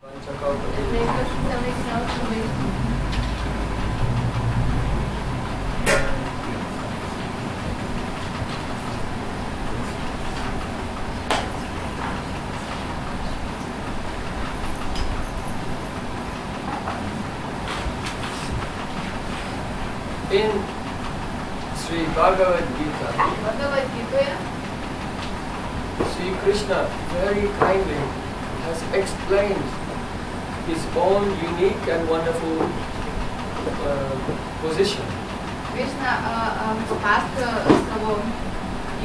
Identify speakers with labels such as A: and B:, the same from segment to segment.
A: In Sri Bhagavad Gita, Sri Krishna very kindly has explained his own unique and wonderful position.
B: Krishna pasakoja savo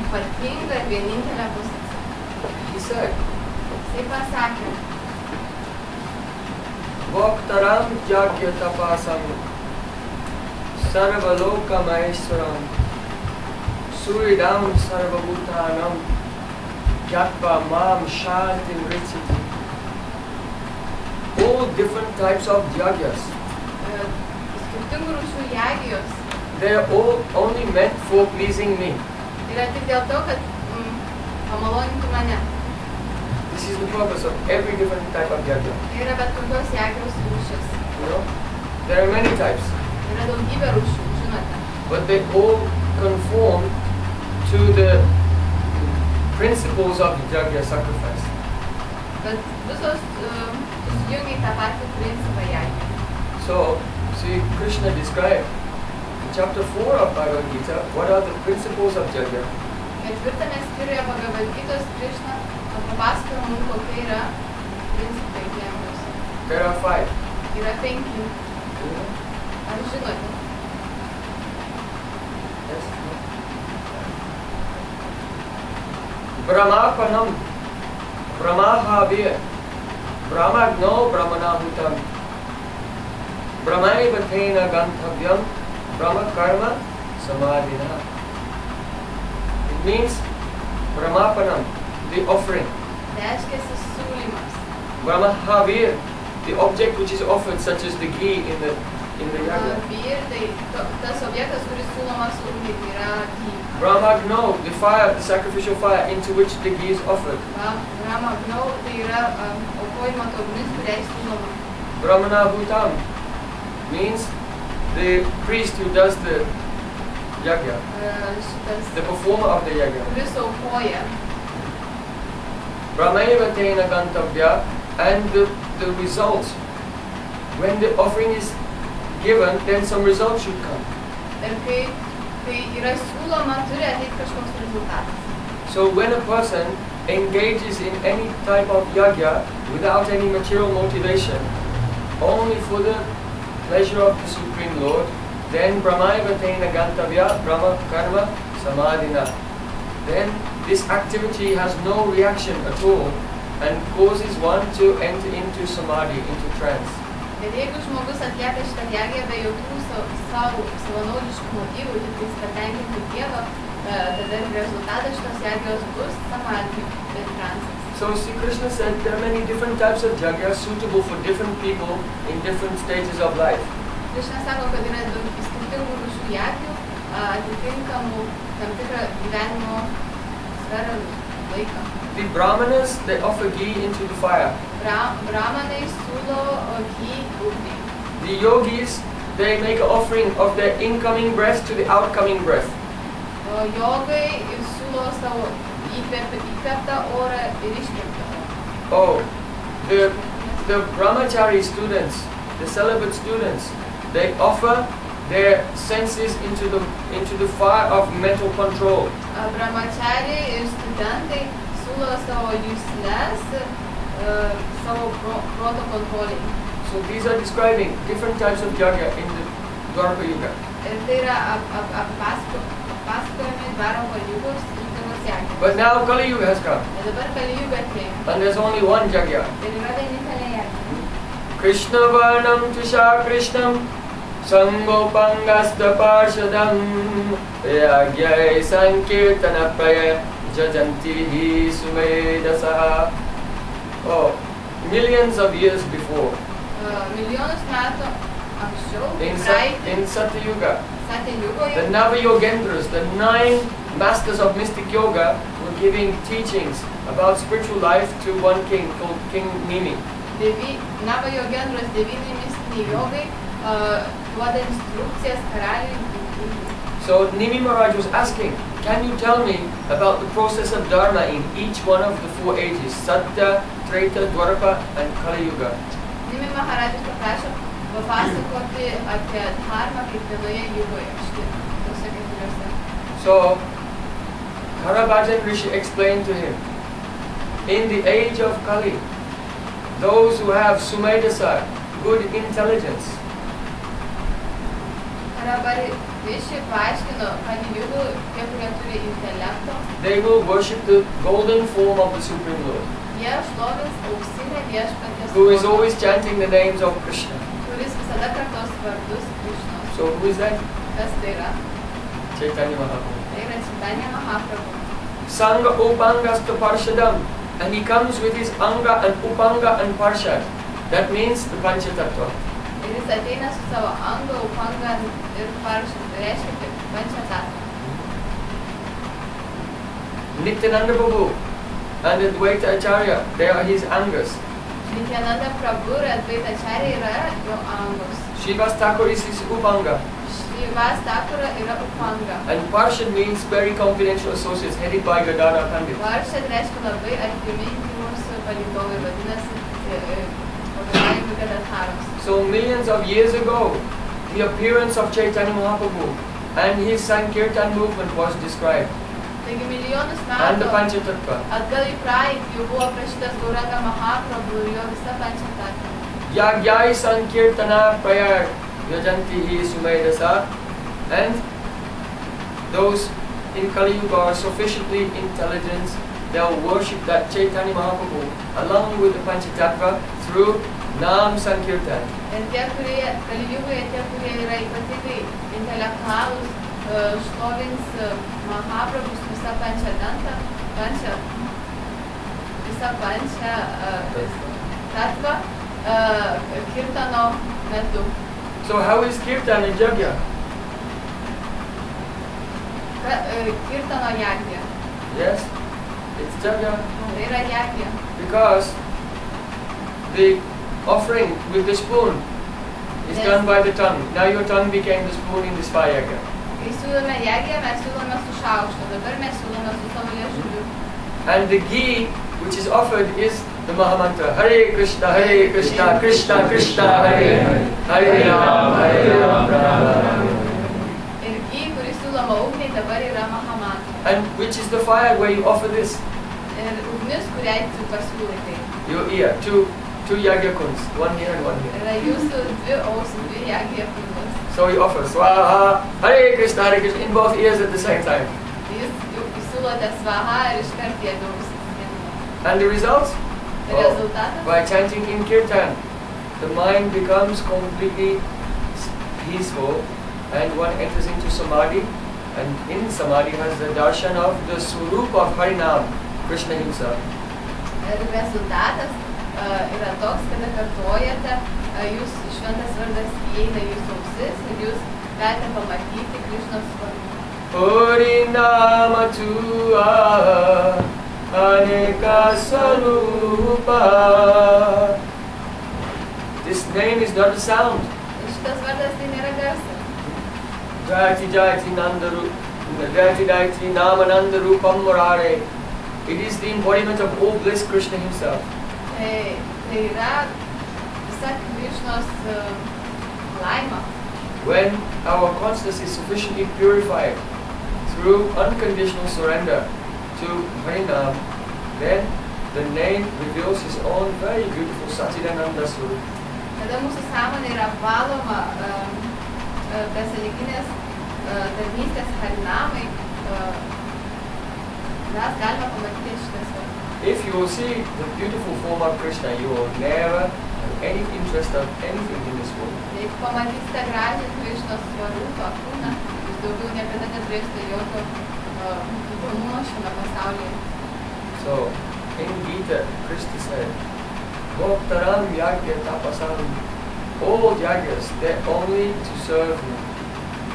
B: ypatingą ir vienintelę poziciją.
A: He said,
B: Jisai pasakė,
A: Bhaktaram Yagya tapasam Sarvalokamaheswaram Suridam Sarvabhutanam Gyatva Mam Shantim Richiti. All different types of yagyas.
B: skirtingų rūšių yagijos
A: They are all only meant for pleasing me.
B: yra tik dėl to, kad pamalonintų mane.
A: This is the purpose of every different type of yagya.
B: Tai yra bet kokios yagijos rūšis.
A: You know, there are many types,
B: Yra daugybė rūšių, žinote.
A: but they all conform to the principles of yagya sacrifice.
B: Bet visos susijungia į tą patį principą yagijų.
A: So, see, Krishna described in chapter 4 of Bhagavad Gita what are the principles of yagya.
B: Ketvirtame skyriuje Bhagavad Gitos Krishna papasakoja mums, kokie yra principai yagijos.
A: There are 5.
B: Yra 5. Ar žinote?
A: Yes. Brahmapanam, Brahmahavir, Brahmagno, Brahmanahutam, Brahmaiva tena ganthavyam, Brahma karma samadhina. It means Brahmapanam, the offering.
B: Reiškiasi siūlymas.
A: Brahmahavir, the object which is offered, such as the ghee in the yagya.
B: Vyr, tai tas objektas, kuris siūlomas ugnį, tai yra ghee.
A: Brahmagno, the fire, the sacrificial fire into which the ghee is offered.
B: Brahmagno, tai yra aukojimo ta ugnis, kuriai siūloma.
A: Brahmanahutam means the priest who does the yagya, the performer of the yagya.
B: Kuris aukoja.
A: Brahmaiva tena gantavya, and the results. When the offering is given, then some results should come.
B: Ir kai yra siūloma, turi ateiti kažkoks rezultatas.
A: So when a person engages in any type of yagya without any material motivation, only for the pleasure of the Supreme Lord, then Brahmaiva tena gantavya, Brahma karma samadhina. Then this activity has no reaction at all and causes one to enter into samadhi, into trance.
B: Bet jeigu žmogus atlieka šitą yagją be jokių savanaudiškų motyvų, tik patenkinti Dievą, tada rezultatas šitos yagyos bus samadhi ir transas.
A: So Sri Krishna said there are many different types of yagya suitable for different people in different stages of life.
B: Krishna sako, kad yra daug skirtingų rūšių yagyų, atitinkamų tam tikrą gyvenimo sferą laiką.
A: The Brahmanas, they offer ghee into the fire.
B: Brahmanai siūlo ghee ugnį.
A: The yogis, they make an offering of their incoming breath to the outcoming breath.
B: Jogai siūlo savo įkvėptą orą ir iškvėptą orą.
A: Oh, the brahmachari students, the celibate students, they offer their senses into the fire of mental control.
B: Brahmachari ir studentai siūlo savo jusles savo proto kontrolei.
A: So these are describing different types of yagya in the Dwarka Yuga.
B: Ir tai yra apasakojami Dwarka Yugos skirtingos yagyos.
A: But now Kali Yuga has come.
B: Ir dabar Kali Yuga atėjo.
A: And there's only one yagya.
B: Ir yra vienintelė yagya.
A: Krishna varnam tusha Krishnam Sangopangasta parshadam Yagyai sankirtana praya jajantihi sumedasaha. Oh, millions of years before.
B: Milijonus metų anksčiau,
A: In Satyuga,
B: Satyugoje,
A: the Navayogendras, the 9 masters of mystic yoga, were giving teachings about spiritual life to one king called King Nimi.
B: Navajogendros 9 mistiniai jogai duoda instrukcijas karaliui.
A: So Nimi Maharaj was asking, can you tell me about the process of dharma in each one of the 4 ages, Satya, Treta, Dwarapa and Kali Yuga?
B: Nimi Maharaj paprašė papasakoti apie dharmą kiekvienoje jugoje.
A: So Karabhajan Rishi explained to him, in the age of Kali, those who have Sumedasa, good intelligence, they will worship the golden form of the Supreme Lord, who is always chanting the names of Krishna. So who is that? Chaitanya Mahaprabhu. Sangha Upangastu Parshadam, and he comes with his Anga and Upanga and Parshad. That means the Panchatattva. Nityananda Prabhu and Advaita Acharya, they are his Angas.
B: Nityananda Prabhu and Advaita Acharya are your Angas.
A: Srivas Thakur is his Upanga. And Parshad means very confidential associates headed by Gadadhar Pandit. So millions of years ago, the appearance of Chaitanya Mahaprabhu and his Sankirtan movement was described. And the Panchatattva. Yagya Sankirtana Prayag Yajanti Sumedasa, and those in Kali Yuga are sufficiently intelligent, they'll worship that Chaitanya Mahaprabhu along with the Panchatattva through Nam Sankirtan.
B: And Kali Yuga intellectuals šlovins Mahaprabhus visa Panchadanta, visa Panchatattva Kirtano metu.
A: So how is Kirtan in Yagya?
B: Kirtano Yagya.
A: Yes, it's Yagya.
B: Yagya.
A: Because the offering with the spoon is done by the tongue. Now your tongue became the spoon in this fire Yagya. And the ghee which is offered is the Mahamantra, Hare Krishna, Krishna Krishna, Hare Hare, Hare Ram, Ram. And which is the fire where you offer this? Your ear, two Yagya kunds, one here and one here. So you offer Swaha, Hare Krishna, in both ears at the same time. And the results? By chanting in Kirtan, the mind becomes completely peaceful and one enters into Samadhi, and in Samadhi has the darshan of the Swarup of Harinam, Krishna himself.
B: Yra toks, kada kartuojate, jūs šventas vardas įeina jūsų ausis ir jūs galite pamatyti Krishnos svarbą.
A: Harinama tua aneka sarupa. This name is not a sound.
B: Šitas vardas tai nėra garsas.
A: Jayati Jayati Nandaru, Jayati Jayati Namananda Rupam Murare. It is the embodiment of all bliss, Krishna himself.
B: Tai yra visa Krishnos laima.
A: When our consciousness is sufficiently purified through unconditional surrender to Harinam, then the name reveals his own very beautiful Satchidananda Swarup.
B: Kada mūsų sąmonė yra valoma besąlyginės tarnystės Harinamai, mes galime pamatyti šitą svarbą.
A: If you will see the beautiful form of Krishna, you will never have any interest of anything in this world.
B: Jeigu pamatysite gražią Krishnos svarupą kūną, jūs daugiau niekada neturėsite jokio įdomumo šiame pasaulyje.
A: So, in Gita, Krishna said, Bhaktaram Yagya Tapasam, all Yagyas, they're only to serve me.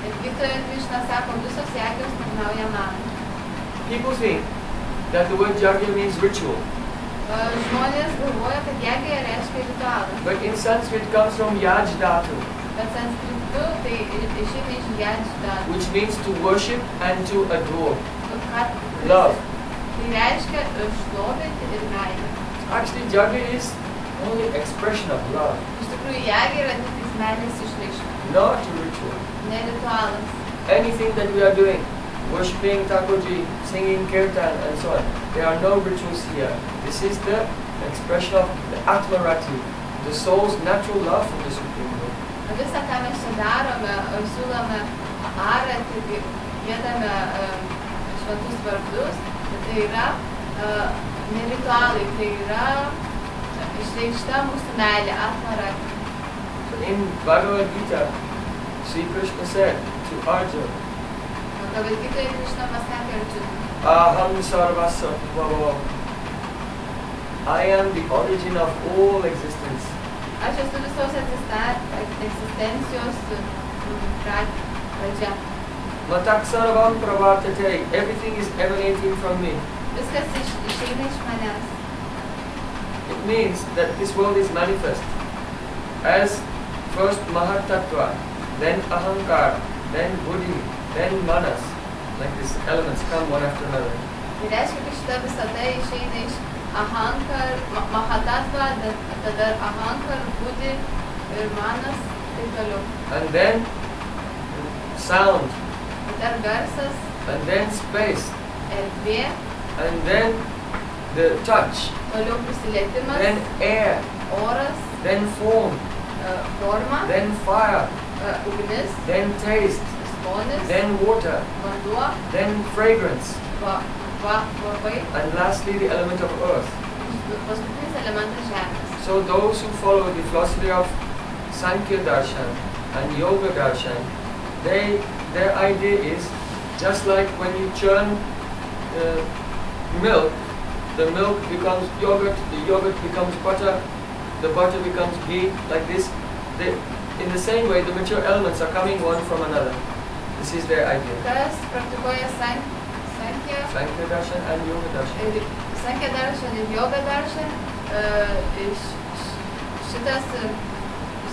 B: Ir Gitoje Krishna sako, visos Yagyos tarnauja man.
A: People think that the word Yagya means ritual.
B: Žmonės galvoja, kad Yagya reiškia ritualą.
A: But in Sanskrit it comes from yaj dhatu,
B: Bet sanskritu tai išeina iš yajda.
A: which means to worship and to adore.
B: Tai
A: Love.
B: reiškia šlovinti ir meilę.
A: Actually, Yagya is only expression of love,
B: Iš tikrųjų, Yagya yra tik meilės išraiška,
A: not a ritual.
B: ne ritualas.
A: Anything that we are doing, worshipping Thakurji, singing kirtan and so on, there are no rituals here. This is the expression of the Atmarati, the soul's natural love for the Supreme Lord.
B: Visą, ką mes čia darome, siūlome aratį, giedame šventus vardus, tai yra ne ritualai, tai yra išreikšta mūsų meilė, atmarati.
A: So in Bhagavad Gita, Sri Krishna said to Arjuna,
B: Bhagavad Gita Krishna pasakė Arjuna,
A: Aham sarvasya bhava. I am the origin of all existence.
B: aš esu visos egzistencijos pradžia.
A: Matak sarvam pravartate. Everything is emanating from me.
B: Viskas išeina iš manęs.
A: It means that this world is manifest as first Mahat Tattva, then Ahankar, then Buddhi, then Manas. Like these elements come one after another.
B: Tai reiškia, kad šita visata išeina iš Ahankar, Mahatatva, tada Ahankar, Buddhi ir Manas, taip toliau.
A: And then sound,
B: Dar garsas,
A: and then space,
B: erdvė,
A: and then the touch,
B: toliau prisilietimas,
A: then air,
B: oras,
A: then form,
B: forma,
A: then fire,
B: ugnis,
A: then taste,
B: skonis,
A: then water,
B: vanduo,
A: then fragrance,
B: kvapai,
A: and lastly the element of earth.
B: paskutinis elementas žemės.
A: So those who follow the philosophy of Sankhya Darshan and Yoga Darshan, their idea is just like when you churn milk, the milk becomes yogurt, the yogurt becomes butter, the butter becomes ghee, like this. In the same way, the material elements are coming one from another. This is their idea.
B: Kas praktikuoja Sankhya
A: Darshan and Yoga Darshan.
B: Sankhya Darshan ir Yoga Darshan, šitas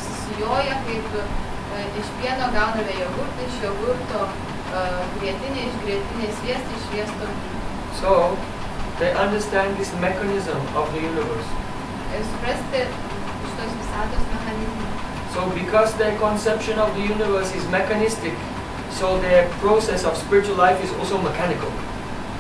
B: susijoja kaip iš pieno gauname jogurtą, iš jogurto grietinę, iš grietinės sviestą, iš sviesto.
A: So, they understand this mechanism of the universe.
B: Ir suprasti šitos visatos mechanizmą.
A: So because their conception of the universe is mechanistic, so their process of spiritual life is also mechanical.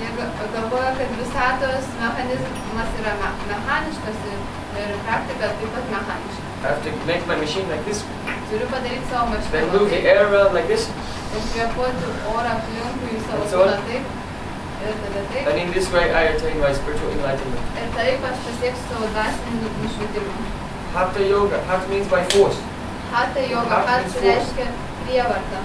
B: Jie galvoja, kad visatos mechanizmas yra mechaniškas ir praktika taip pat mechaniška.
A: I have to make my machine like this,
B: Turiu padaryti savo mašiną
A: then move the air around like this,
B: ir kvėpuoti orą aplinkui į savo
A: And so on.
B: kūną taip ir tada taip.
A: and in this way I attain my spiritual enlightenment.
B: Ir taip aš pasieksiu savo dvasinį nušvitimą.
A: Hatha yoga, hatha means by force.
B: Hatha yoga,
A: Hatha
B: hatha
A: means force.
B: reiškia prievartą.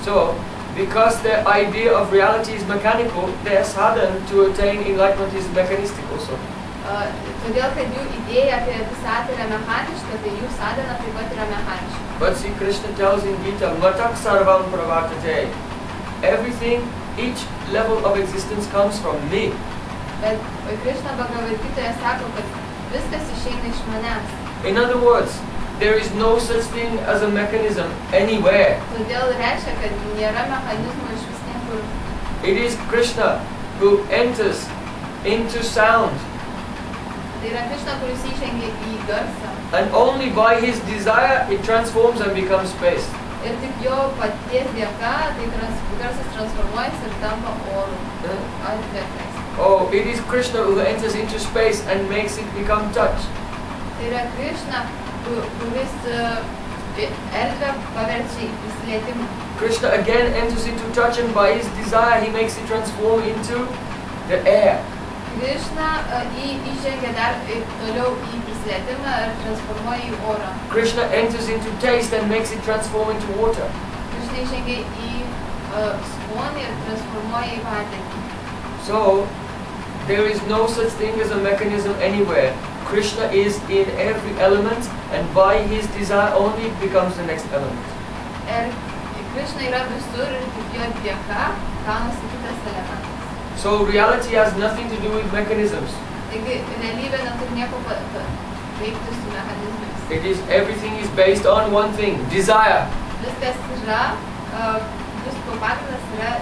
A: So, because their idea of reality is mechanical, their sadhana to attain enlightenment is mechanistic also.
B: Todėl, kad jų idėja apie visatą yra mechaniška, tai jų sadhana taip pat yra mechaniška.
A: But Sri Krishna tells in Gita, Matak sarvam pravartate. Everything, each level of existence comes from me.
B: Bet Krishna Bhagavad Gitoje sako, kad viskas išeina iš manęs.
A: In other words, there is no such thing as a mechanism anywhere.
B: Todėl reiškia, kad nėra mechanizmo iš vis niekur.
A: It is Krishna who enters into sound,
B: Tai yra Krishna, kuris įžengia į garsą.
A: and only by his desire it transforms and becomes space.
B: Ir tik jo paties dėka tai garsas transformuojasi ir tampa oru. Atvekas.
A: Oh, it is Krishna who enters into space and makes it become touch.
B: Tai yra Krishna, kuris erdvę paverčia į prisilietimą.
A: Krishna again enters into touch, and by his desire he makes it transform into the air.
B: Krishna įžengia dar toliau į prisilietimą ir transformuoja į orą.
A: Krishna enters into taste and makes it transform into water.
B: Krishna įžengia į skonį ir transformuoja į vandenį.
A: So, there is no such thing as a mechanism anywhere. Krishna is in every element, and by his desire only it becomes the next element.
B: Ir Krishna yra visur ir tik jo dėka gaunasi kitas elementas.
A: So reality has nothing to do with mechanisms.
B: Tai Taigi realybė neturi nieko veikti su mechanizmais.
A: Everything is based on one thing, desire.
B: Viskas yra, visko pagrindas yra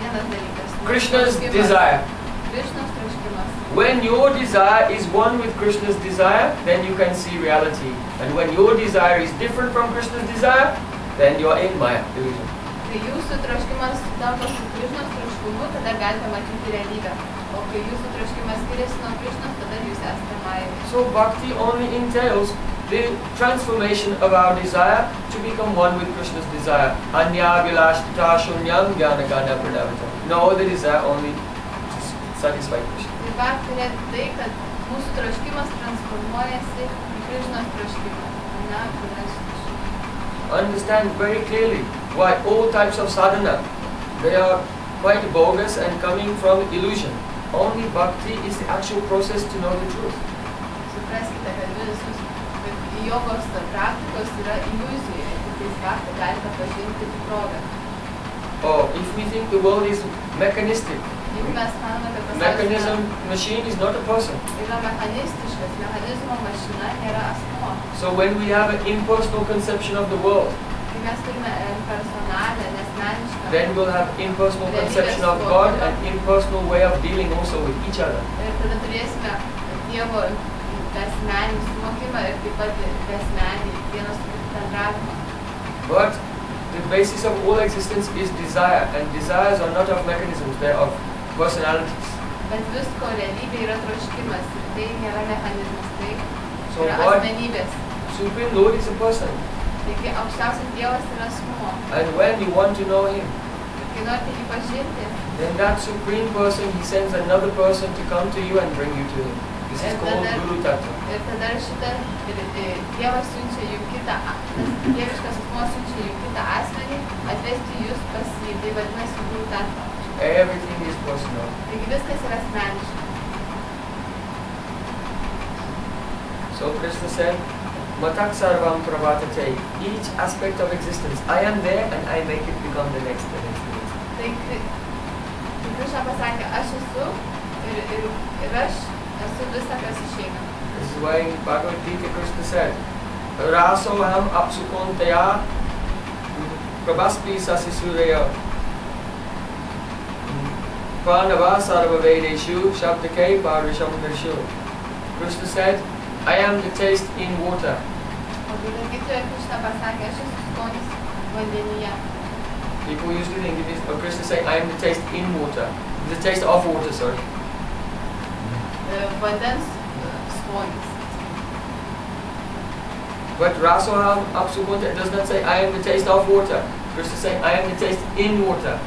B: vienas dalykas.
A: Krishna's desire.
B: Krishna's troškimas.
A: When your desire is one with Krishna's desire, then you can see reality. And when your desire is different from Krishna's desire, then you are in Maya, illusion.
B: Kai jūsų troškimas sutampa su Krishnos troškimu, tada galite matyti realybę. O kai jūsų troškimas skiriasi nuo Krishnos, tada jūs esate Majoje.
A: So bhakti only entails the transformation of our desire to become one with Krishna's desire. Anya vilashtita shunyam jnana gana pranavata. No other desire, only to satisfy Krishna.
B: Tai bhakti yra tai, kad mūsų troškimas transformuojasi į Krishnos troškimą.
A: Understand very clearly why all types of sadhana, they are quite bogus and coming from illusion. Only bhakti is the actual process to know the truth.
B: Supraskite, kad jogos praktikos yra iliuzija, tik bhakti galite pažinti tikrovę.
A: Oh, if we think the world is mechanistic,
B: Jeigu mes manome, kad pasaulis
A: mechanism machine is not a person.
B: yra mechanistiškas, mechanizmo mašina nėra asmuo.
A: So when we have an impersonal conception of the world,
B: Kai mes turime personalę, nesmenišką,
A: then we'll have impersonal conception of God and impersonal way of dealing also with each other.
B: ir tada turėsime Dievo asmeninį suvokimą ir taip pat asmeninį vienas su kitu bendravimą.
A: But the basis of all existence is desire, and desires are not of mechanisms, they are of personalities.
B: Bet visko realybė yra troškimas ir tai nėra mechanizmas, tai
A: So
B: yra
A: God,
B: asmenybės.
A: Supreme Lord, is a person.
B: Taigi aukščiausias Dievas yra asmuo.
A: And when you want to know Him,
B: Kai norite jį pažinti,
A: then that Supreme Person, He sends another person to come to you and bring you to Him. This is called Guru Tattva.
B: ir tada Dievas siunčia jų kitą, tas dieviškas asmuo siunčia jų kitą asmenį, atvesti jūs pas jį, tai vadinasi Guru Tattva.
A: Everything is personal.
B: Taigi viskas yra asmeniška.
A: So Krishna said, Matak sarvam pravatate. Each aspect of existence, I am there and I make it become the next.
B: Tai Krishna pasakė, aš esu ir aš esu visa, kas išeina.
A: This is why in Bhagavad Gita Krishna said, Rasoham apsukontaya prabhaspi sasisuraya pranava sarva vedeshu shabdake parisham darshu. Krishna said, I am the taste in water.
B: O Bhagavad Gitoje Krishna pasakė, aš esu skonis vandenyje.
A: People used to think it is, but Krishna saying, I am the taste in water. The taste of water, sorry.
B: Vandens skonis.
A: But Rasoham apsukonta, it does not say, I am the taste of water. Krishna saying, I am the taste in water.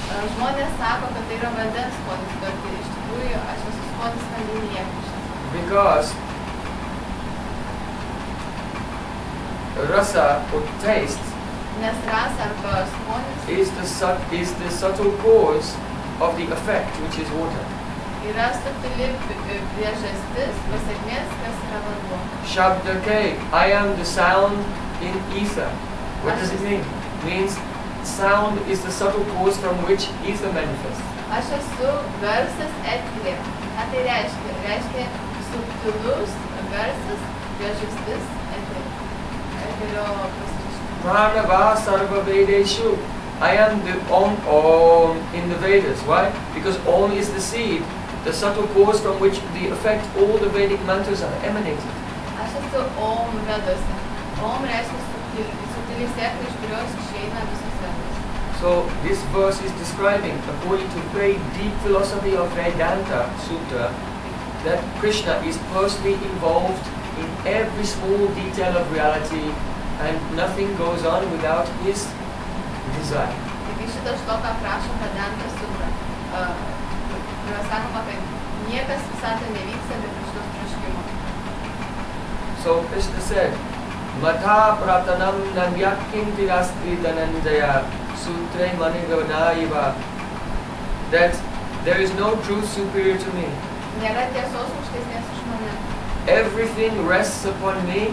B: Žmonės sako, kad tai yra vandens skonis, bet iš tikrųjų aš esu skonis vandenyje.
A: Because rasa or taste
B: Nes rasa arba skonis
A: is the subtle cause of the effect, which is water.
B: yra subtili priežastis, pasekmės, kas yra vanduo.
A: Shabdake, I am the sound in ether. What does it mean? It means sound is the subtle cause from which ether manifests.
B: Aš esu garsas eterė. Ką tai reiškia? Reiškia subtilus garsas priežastis eterio pasireiškimas.
A: Pranava sarva vedeshu. I am the Om in the Vedas. Why? Because Om is the seed, the subtle cause from which the effect all the Vedic mantras are emanated.
B: Aš esu Om Vedose. Om reiškia subtili sėkla, iš kurios išeina visos vedos.
A: So this verse is describing, according to very deep philosophy of Vedanta Sutra, that Krishna is personally involved in every small detail of reality and nothing goes on without his desire.
B: Taigi šitą šloką prašo Vedanta Sutra, kuriuo sakoma, kad niekas visatoje nevyksta be Krishnos troškimo.
A: So Krishna said, Matha pratanam namyakinti asti dhananjaya sutre manigavanaiva, that there is no truth superior to me.
B: Nėra tiesos aukštesnės už mane.
A: Everything rests upon me.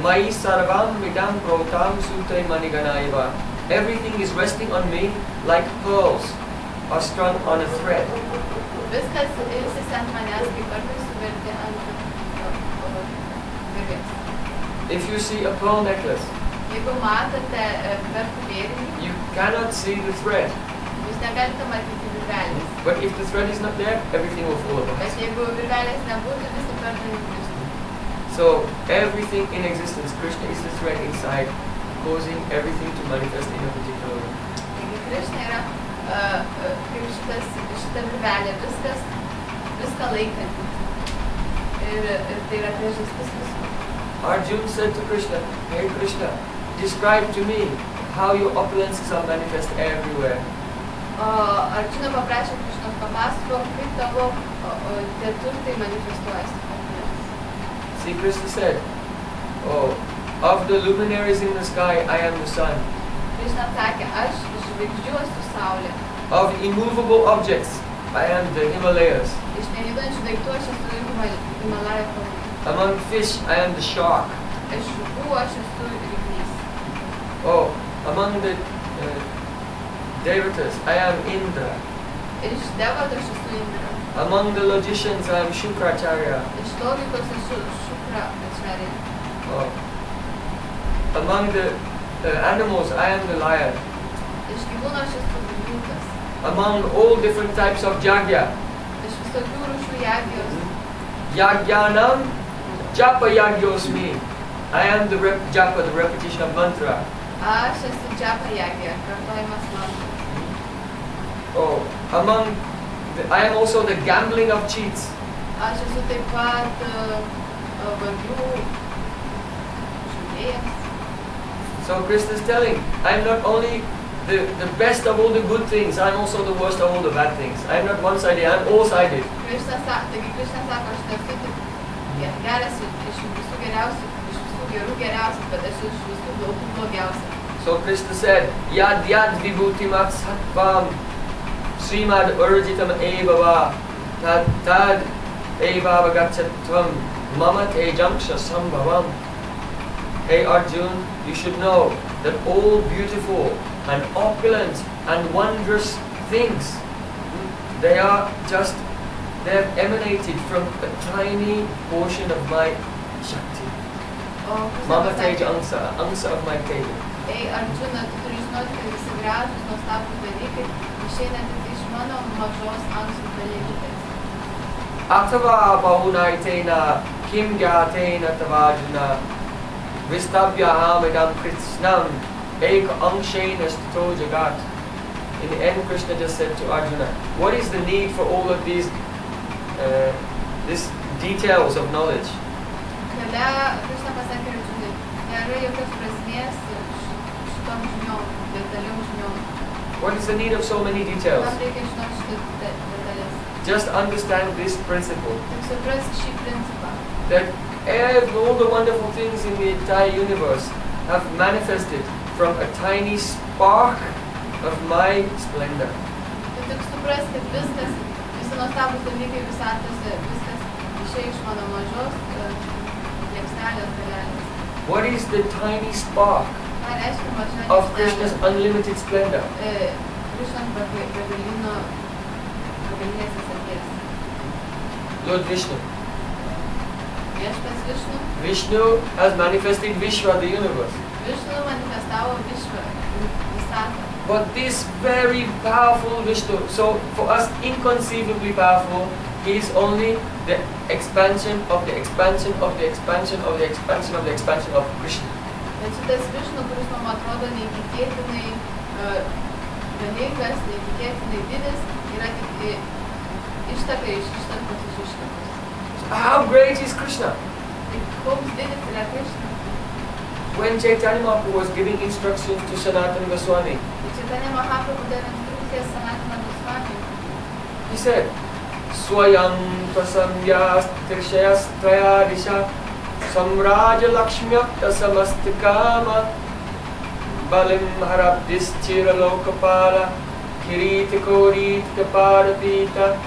A: Mai sarvam vidam protam sutre maniganaiva. Everything is resting on me like pearls are strung on a thread.
B: Viskas ilsisi ant manęs, kaip kartais kelti ant virvės.
A: If you see a pearl necklace,
B: Jeigu matote perlų vėrinį,
A: you cannot see the thread.
B: jūs negalite matyti virvelės.
A: But if the thread is not there, everything will fall apart.
B: Bet jeigu virvelės nebūtų, visi perlai nukristų.
A: So everything in existence, Krishna is the thread inside, causing everything to manifest in a particular way.
B: Taigi Krishna yra kaip šita virvelė, viską laikanti. Ir tai yra priežastis visko.
A: Arjuna said to Krishna, "Hey Krishna, describe to me how your opulences are manifest everywhere."
B: Arjuna paprašė Krishnos papasakok, kaip tavo tie turtai manifestuojasi.
A: See, Krishna said, "Oh, of the luminaries in the sky, I am the sun.
B: Krishna atsakė, aš iš žvaigždžių esu saulė.
A: Of immovable objects, I am the Himalayas.
B: Iš nejudančių daiktų aš esu Himalaja kalnai.
A: Among fish, I am the shark.
B: Iš žuvų aš esu ryklys.
A: Oh, among the devatas, I am Indra.
B: Iš devatų aš esu Indra.
A: Among the logicians, I am Shukracharya.
B: Iš logikos esu Shukracharya.
A: Oh. Among the animals, I am the lion.
B: Iš gyvūnų aš esu liūtas.
A: Among all different types of Yagya.
B: Iš visokių rūšių Yagyos.
A: Yagyanam Japa Yagyosmi. I am the Japa, the repetition of mantra.
B: Aš esu Japa Yagya, kartojimas mantra.
A: Oh, I am also the gambling of cheats.
B: Aš esu taip pat vagių žaidėjas.
A: So Krishna is telling, I am not only the best of all the good things, I am also the worst of all the bad things. I am not one-sided, I am all-sided.
B: Krishna sako, aš nesu tik geras iš visų geriausių, iš visų gerų geriausias, bet aš iš visų blogų blogiausias.
A: So Krishna said, Yad yad vibhutimat sattvam srimad urjitam evava tad evava gachatvam mama tejamksha sambhavam. Hey Arjuna, you should know that all beautiful and opulent and wondrous things, they have emanated from a tiny portion of my Shakti. Mama Tej Angsa of my Teja.
B: Ei, Arjuna, tu turi žinoti, kad visi gražūs, nuostabūs dalykai išeina tik iš mano mažos Angsų dalykės.
A: Atava bahunaitena kim gyatena tavajuna vistabhyaham krishnam ek angshena stito jagat. In the end, Krishna just said to Arjuna, what is the need for all of these details of knowledge?
B: Tada Krishna pasakė Arjunai, nėra jokios prasmės šitom žiniom, detaliom žiniom.
A: What is the need of so many details?
B: Kam reikia žinoti šitą detalės?
A: Just understand this principle.
B: Tik suprask šį principą.
A: That all the wonderful things in the entire universe have manifested from a tiny spark of my splendor.
B: Tu tik suprask, kad viskas, visi nuostabūs dalykai visatose, viskas išėjo iš mano mažos liepsnelės dalelės.
A: What is the tiny spark of Krishna's unlimited splendor?
B: Krishna's begalinės esatės.
A: Lord Vishnu.
B: Viešpats Vishnu.
A: Vishnu has manifested Vishwa, the universe.
B: Vishnu manifestavo Vishva, visatą.
A: But this very powerful Vishnu, so for us inconceivably powerful, he is only the expansion of the expansion of the expansion of the expansion of the expansion of Krishna.
B: Bet šitas Vishnu, kuris man atrodo neįtikėtinai galingas, neįtikėtinai didis, yra tik ištaka iš ištakos iš ištakos.
A: How great is Krishna?
B: Koks didis yra Krishna?
A: When Chaitanya Mahaprabhu was giving instructions to Sanatana Goswami,
B: Chaitanya Mahaprabhu davė instrukcijas Sanatana Goswami.
A: he said, Swayam prasamyas tirshayas trayadisha samraja lakshmyakta samastikama balim harabdis chiralokapala kirita korita parapita.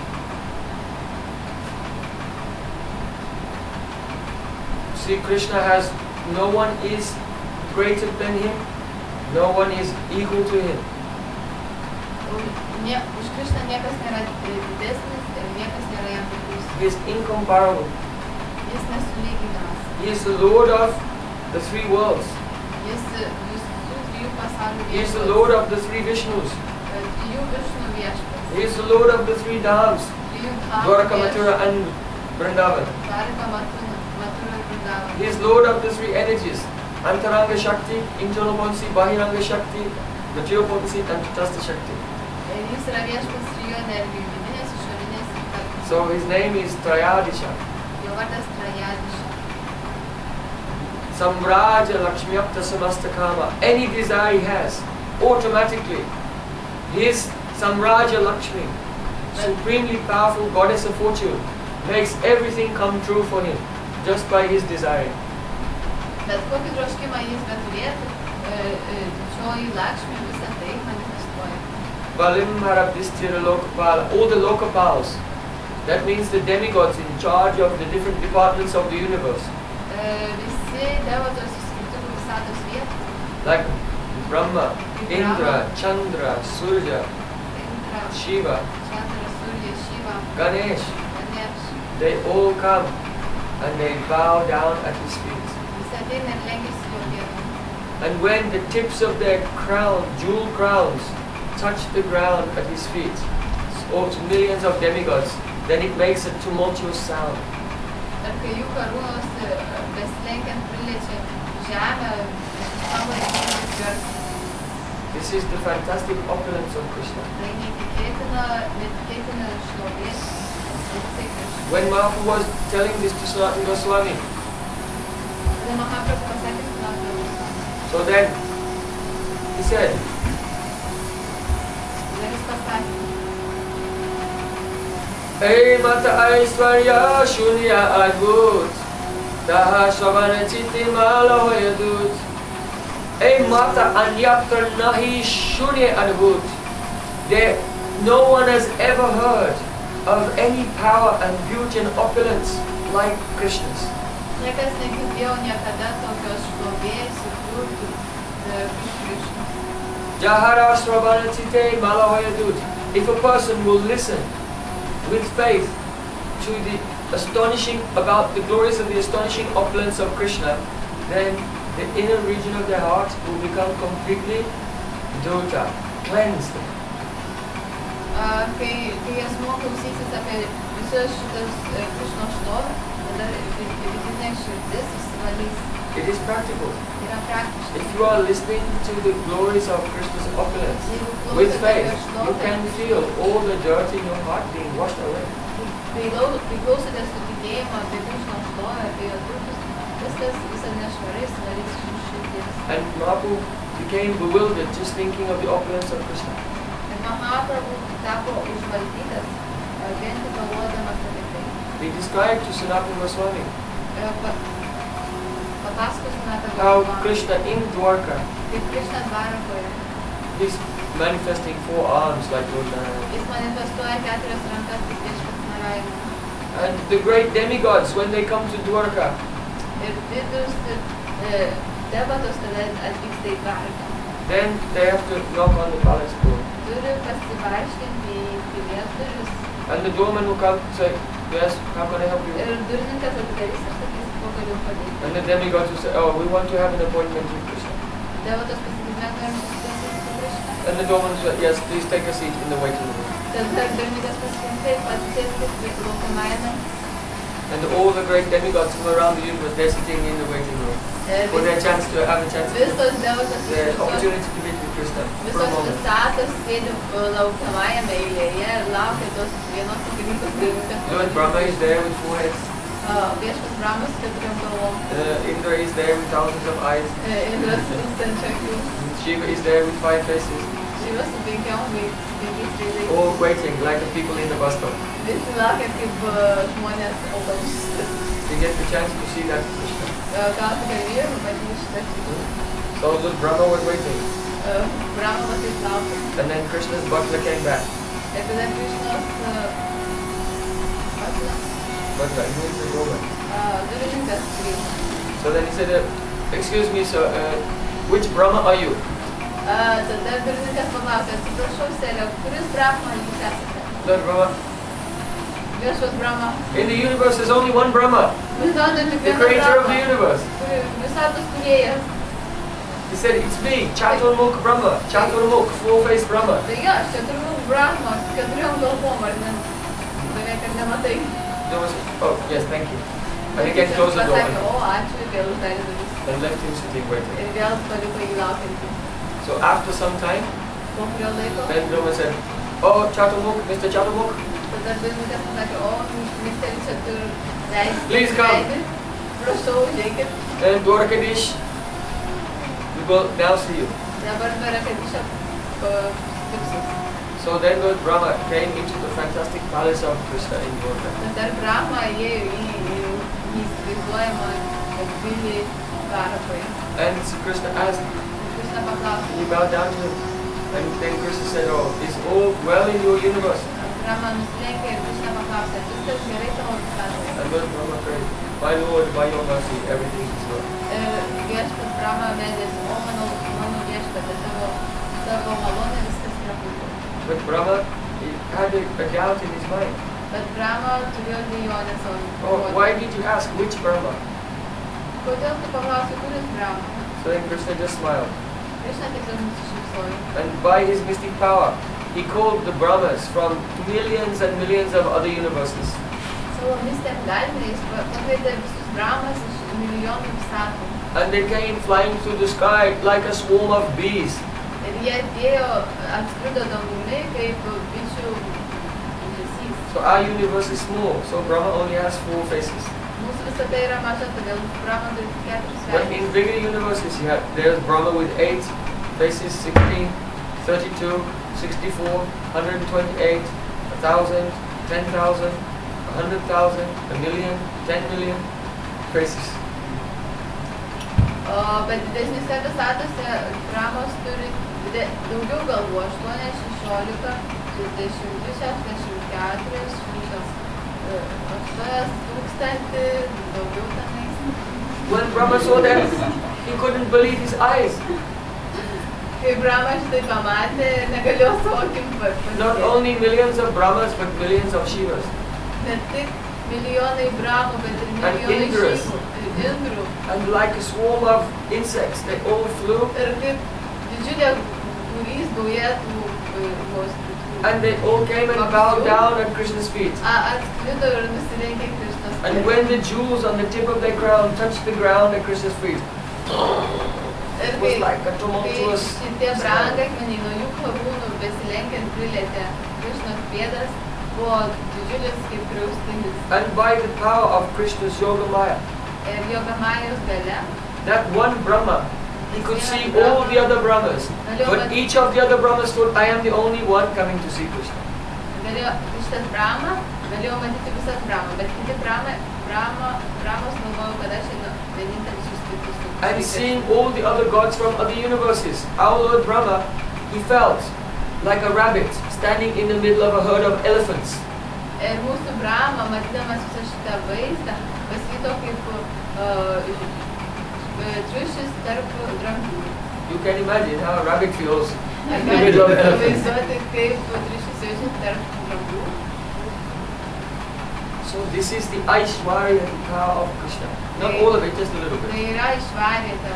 A: See, Krishna has, no one is greater than him, no one is equal to him.
B: Už Krishną niekas nėra didesnis ir niekas nėra jam lygus.
A: He is incomparable.
B: Jis nesulyginamas.
A: He is the Lord of the three worlds.
B: Jis visų trijų pasaulių
A: He is the
B: viešpats.
A: Lord of the three Vishnus.
B: Trijų Višnų viešpats.
A: He is the Lord of the three Dhams,
B: Trijų dhamų
A: Dwarka, Mathura
B: viešpats.
A: and Vrindavan.
B: Dvarka, Mathura ir Vrindavan.
A: He is Lord of the three energies, Antaranga Shakti, internal potency, Bahiranga Shakti, material potency and Tatastha Shakti.
B: Ir jis yra viešpats trijų energijų, vidinės, išorinės ir tarpinės.
A: So his name is Trayadisha.
B: Jo vardas Trayadisha.
A: Samraja Lakshmyapta Samastakama. Any desire he has, automatically, his Samraja Lakshmi, supremely powerful goddess of fortune, makes everything come true for him, just by his desire.
B: Bet kokį troškimą jis beturėtų, didžioji Lakshmi visą tai manifestuoja.
A: Balim Harabdistira Lokapala, all the Lokapals. That means the demigods in charge of the different departments of the universe.
B: Visi devatos skirtingų visatos vietų.
A: Like Brahma, Indra, Chandra, Surya, Shiva,
B: Chandra, Surya, Shiva,
A: Ganesh.
B: Ganesh.
A: They all come and they bow down at his feet.
B: Visi ateina ir lenkiasi jo vietoj.
A: And when the tips of their crown, jewel crowns, touch the ground at his feet, or to millions of demigods, then it makes a tumultuous sound.
B: Ir kai jų karūnos besilenkiant priliečia žemę, skamba didžiulis garsas.
A: This is the fantastic opulence of Krishna.
B: Tai netikėtina šlovė.
A: When Mahaprabhu was telling this to Sanatana Goswami,
B: Tada Mahaprabhu pasakė Sanatana Goswami.
A: so then he said,
B: Tada jis pasakė,
A: Hey Mata Aishwarya Shunya Advut, Taha Shavana Chitti Mala Hoyadut. Hey Mata Anyatra Nahi Shunya Advut. There, no one has ever heard of any power and beauty and opulence like Krishna's.
B: niekas negirdėjo niekada tokios šlovės ir turtų kaip Krishna.
A: Jahara Sravana Chitte Mala Hoyadut. If a person will listen with faith to the astonishing, about the glories of the astonishing opulence of Krishna, then the inner region of their heart will become completely dhuta, cleansed.
B: Kai asmuo klausysis apie visas šitas Krishno šlovę, tada vidinė širdis išsivalys.
A: It is practical.
B: Yra praktiškai.
A: If you are listening to the glories of Krishna's opulence with faith, you can feel all the dirt in your heart being washed away.
B: Kai klausotės su tikėjimu apie Krishno šlovę, apie jo turtus, visa nešvarai išsivalys iš širdies.
A: And Mahaprabhu became bewildered just thinking of the opulence of Krishna.
B: Ir Mahaprabhu tapo užvaldytas, vien tik galvodamas apie tai.
A: He described to Sanatana Goswami
B: Papasakos Sanatana
A: how
B: Goswami,
A: Krishna in Dwarka,
B: kaip Krishna Dvarakoje,
A: he's manifesting 4 arms like Lord Narayana.
B: jis manifestuoja 4 rankas kaip viešpats Narayana.
A: And the great demigods, when they come to Dwarka,
B: Ir vidus devatos tada atvyksta į Dvaraką.
A: then they have to knock on the palace door.
B: Turi pasivarškinti į pilies duris.
A: And the doorman will come and say, yes, how can I help you?
B: Ir durininkas atidarys ir sakys, kuo galiu padėti.
A: And the demigods will say, oh, we want to have an appointment with Krishna.
B: Devatos pasakys, mes norim susitikti su Krishna.
A: And the doorman will say, yes, please take a seat in the waiting room.
B: Tada durininkas pasakys, taip, atsisėskit laukiamajame.
A: And all the great demigods from around the universe, they're sitting in the waiting room. For their chance to have a chance to
B: Visos devatos,
A: the opportunity to meet with Krishna for a
B: visos
A: moment.
B: visatos sėdi laukiamajame eilėje ir laukia tos vienos akimirkos durininkas.
A: Lord Brahma is there with 4 heads.
B: Viešpats Brahmas 4 galvom.
A: Indra is there with thousands of eyes.
B: Indras su 1000 akių.
A: Shiva is there with 5 faces.
B: Šiva su 5 veidais.
A: All waiting like the people in the bus stop.
B: Visi laukia kaip žmonės autobuse.
A: They get the chance to see that Krishna.
B: Gauti galimybę matyti šitą figūrą.
A: So Lord Brahma was waiting.
B: Brahma matyt laukia.
A: And then Krishna's butler came back.
B: Ir tada Krishnos
A: Butler, he was the doorman.
B: durininkas grįžo.
A: So then he said, excuse me, sir, which Brahma are you?
B: Tada durininkas paklausė, atsiprašau, Selio, kuris Brahma jūs esate?
A: Lord Brahma,
B: Viešas Brahma.
A: In the universe there's only one Brahma,
B: Visatoje tik
A: the
B: vienas
A: creator of the
B: Brahma,
A: universe.
B: visatos kūrėjas.
A: He said, it's me, Chaturmukh Brahma, Chaturmukh, four-faced Brahma.
B: Tai jo, aš Chaturmukh Brahma, su 4 galvom, ar ne? Beveik ar nematai.
A: There was, oh, yes, thank you. And again closed the door
B: Pasakė, o, ačiū, vėl uždarė duris.
A: and left him sitting waiting.
B: Ir vėl paliko jį laukiantį.
A: So after some time,
B: Po kurio laiko,
A: then Brahma said, oh, Chaturmukh, Mr. Chaturmukh,
B: tada Vilnius pasakė, o, misteri čia turi leisti.
A: Please come.
B: Prašau, užeikit.
A: and Dwarkadish, we will now see you.
B: Dabar Dwarkadish fiksus.
A: So then Lord Brahma came into the fantastic palace of Krishna in Dwarka.
B: Dar Brahma ėjo į įsivaizduojamą pilį Dvarkoje.
A: And Krishna asked,
B: Krishna paklausė.
A: he bowed down to him. And then Krishna said, oh, is all well in your universe?
B: Brahma nusilenkė ir Krishna paklausė, viskas gerai tavo visatoje.
A: And Lord Brahma prayed, my Lord, by your mercy, everything is well.
B: Ir viešpats Brahma meldėsi, o mano viešpatie, tavo malonė viskas yra puiku.
A: But Brahma, he had a doubt in his mind.
B: Bet Brahma turėjo dvejonę savo.
A: Oh, why did you ask which Brahma?
B: Kodėl tu paklausai, kuris Brahma?
A: So then Krishna just smiled.
B: Krishna tiesiog nusišypsojo.
A: And by his mystic power, he called the Brahmas from millions and millions of other universes.
B: Savo mistėm galime, jis pakvietė visus Brahmas iš milijonų visatų.
A: And they came flying through the sky like a swarm of bees.
B: Ir jie atėjo, atskrido dangumi kaip bičių žesys.
A: So our universe is small, so Brahma only has 4 faces.
B: Mūsų visata yra maža, todėl Brahma turi 4
A: But
B: veidus.
A: in bigger universes, there's Brahma with 8 faces, 16, 32, 64, 128, 1,000, 10,000, 100,000, a million, 10 million faces.
B: Bet didesnėse visatose Brahmos turi daugiau galvų, 8, 16, 62, 64, 8,000, daugiau tenais.
A: When Brahma saw that, he couldn't believe his eyes.
B: Kai Brahma šitai pamatė, negalėjo savo akim
A: Not
B: pasitikėti.
A: only millions of Brahmas, but millions of Shivas.
B: Ne tik milijonai Brahmų, bet ir milijonai
A: Indras.
B: Šivų ir Indrų.
A: And like a swarm of insects, they all flew
B: Ir kaip didžiulė būrys gaujėtų
A: and they all came and bowed down at Krishna's feet.
B: atskrido ir nusilenkė Krishnos
A: And
B: pėdų.
A: when the jewels on the tip of their crown touched the ground at Krishna's feet,
B: Ir
A: it was
B: kai
A: like a tumultuous
B: šitie
A: sound.
B: brangakmeniai nuo jų karūnų besilenkiant prilėtė Krishnos pėdas, buvo didžiulis kaip griaustinis.
A: And by the power of Krishna's Yoga Maya,
B: Ir Jogamajos gale,
A: that one Brahma, he could see all the other Brahmas. But each of the other Brahmas thought, I am the only one coming to see Krishna.
B: galėjo šitas Brahma, galėjo matyti visas Brahma, bet kiti Brahmos galvojo, kad aš einu vienintelis susitikti su
A: And seeing all the other gods from other universes, our Lord Brahma, he felt like a rabbit standing in the middle of a herd of elephants.
B: Ir mūsų Brahma, matydamas visą šitą vaizdą, pasijuto kaip triušis tarp dramblių.
A: You can imagine how a rabbit feels
B: Ar
A: in the middle of
B: galite
A: elephants.
B: įsivaizduoti, kaip triušis jaučiasi tarp dramblių?
A: So this is the Aishwarya, the power of Krishna. Not all of it, just a little bit.
B: Tai yra išvarėta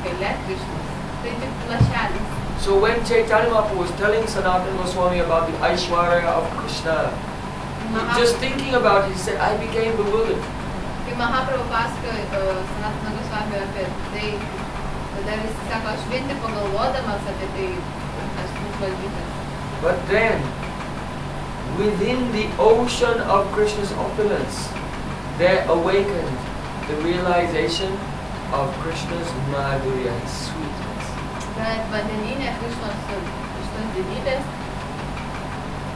B: galia Krishnos. Tai tik lašelis.
A: So when Chaitanya Mahaprabhu was telling Sanatana Goswami about the Aishwarya of Krishna, just thinking about it, he said, I became bewildered.
B: Kai Mahaprabhu pasakojo Sanatana Goswami apie tai, tada jis sako, aš vien tik pagalvodamas apie tai, aš nuvaldytas.
A: But then, within the ocean of Krishna's opulence, there awakened the realization of Krishna's madhurya, his sweetness.
B: Bet vandeninė Krishnos didybės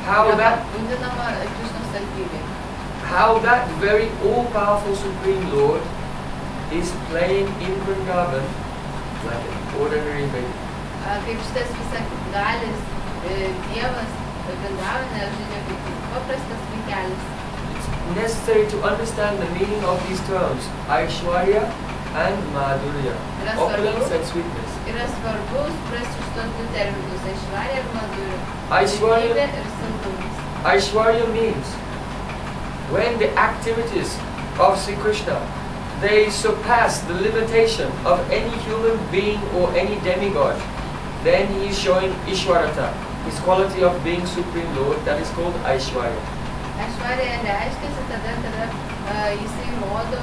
A: How that
B: vadinama Krishnos saldybė.
A: how that very all-powerful Supreme Lord is playing in Vrindavan like an ordinary baby.
B: Kaip šitas visagalis Dievas Vrindavane žaidžia kaip paprastas vaikelis.
A: It's necessary to understand the meaning of these terms, Aishwarya and Madhurya, opulence and sweetness.
B: Yra svarbu suprasti šitos du terminus – Aishwarya ir Madhurya.
A: Aishwarya,
B: Didybė ir saldumas.
A: Aishwarya means when the activities of Sri Krishna, they surpass the limitation of any human being or any demigod, then he is showing Ishwarata, his quality of being Supreme Lord, that is called Aishwarya.
B: Aishwarya reiškiasi tada, kada jisai rodo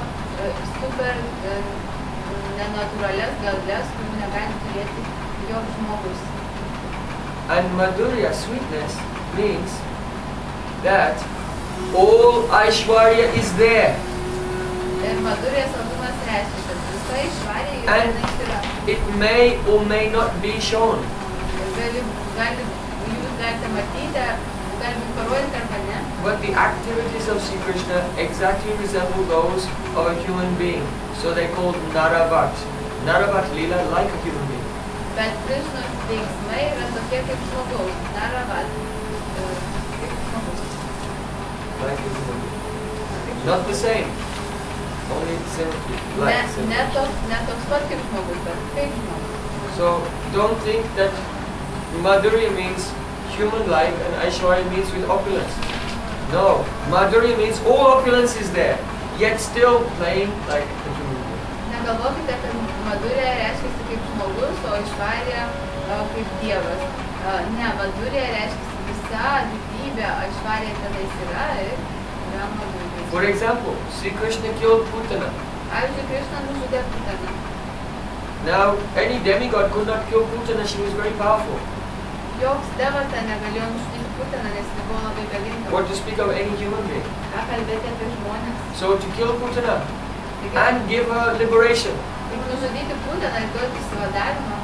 B: super nenatūralias galės, kurių negali turėti joks žmogus.
A: And Madhurya, sweetness, means that all Aishwarya is there.
B: Ir Madhurya saldumas reiškia, kad visa Aishwarya jau tenais yra.
A: It may or may not be shown.
B: Jūs galite matyti, galite parodyti arba ne.
A: But the activities of Sri Krishna exactly resemble those of a human being. So they called Naravat. Naravat Leela, like a human being.
B: Bet Krishnos veiksmai yra tokie kaip žmogaus. Naravat. Kaip žmogus.
A: Like a human being. Not the same. Only simply like
B: Ne toks pat kaip žmogus, bet kaip žmogus.
A: So don't think that Madhurya means human life and Aishwarya means with opulence. No, Madhurya means all opulence is there, yet still playing like a human being.
B: Negalvokite, kad Madhurya reiškia kaip žmogus, o Aishwarya kaip dievas. Ne, Madhurya reiškia visa didybė, Aishwarya tenais yra ir yra Madhurya.
A: For example, Sri Krishna killed Putana.
B: Pavyzdžiui, Krishna nužudė Putaną.
A: Now, any demigod could not kill Putana, she was very powerful.
B: Joks devata negalėjo nužudyti Putaną, nes ji buvo labai galinga.
A: What to speak of any human being?
B: Ką kalbėti apie žmonės?
A: So to kill Putana and give her liberation
B: Jeigu nužudyti Putaną ir duoti išsivadavimą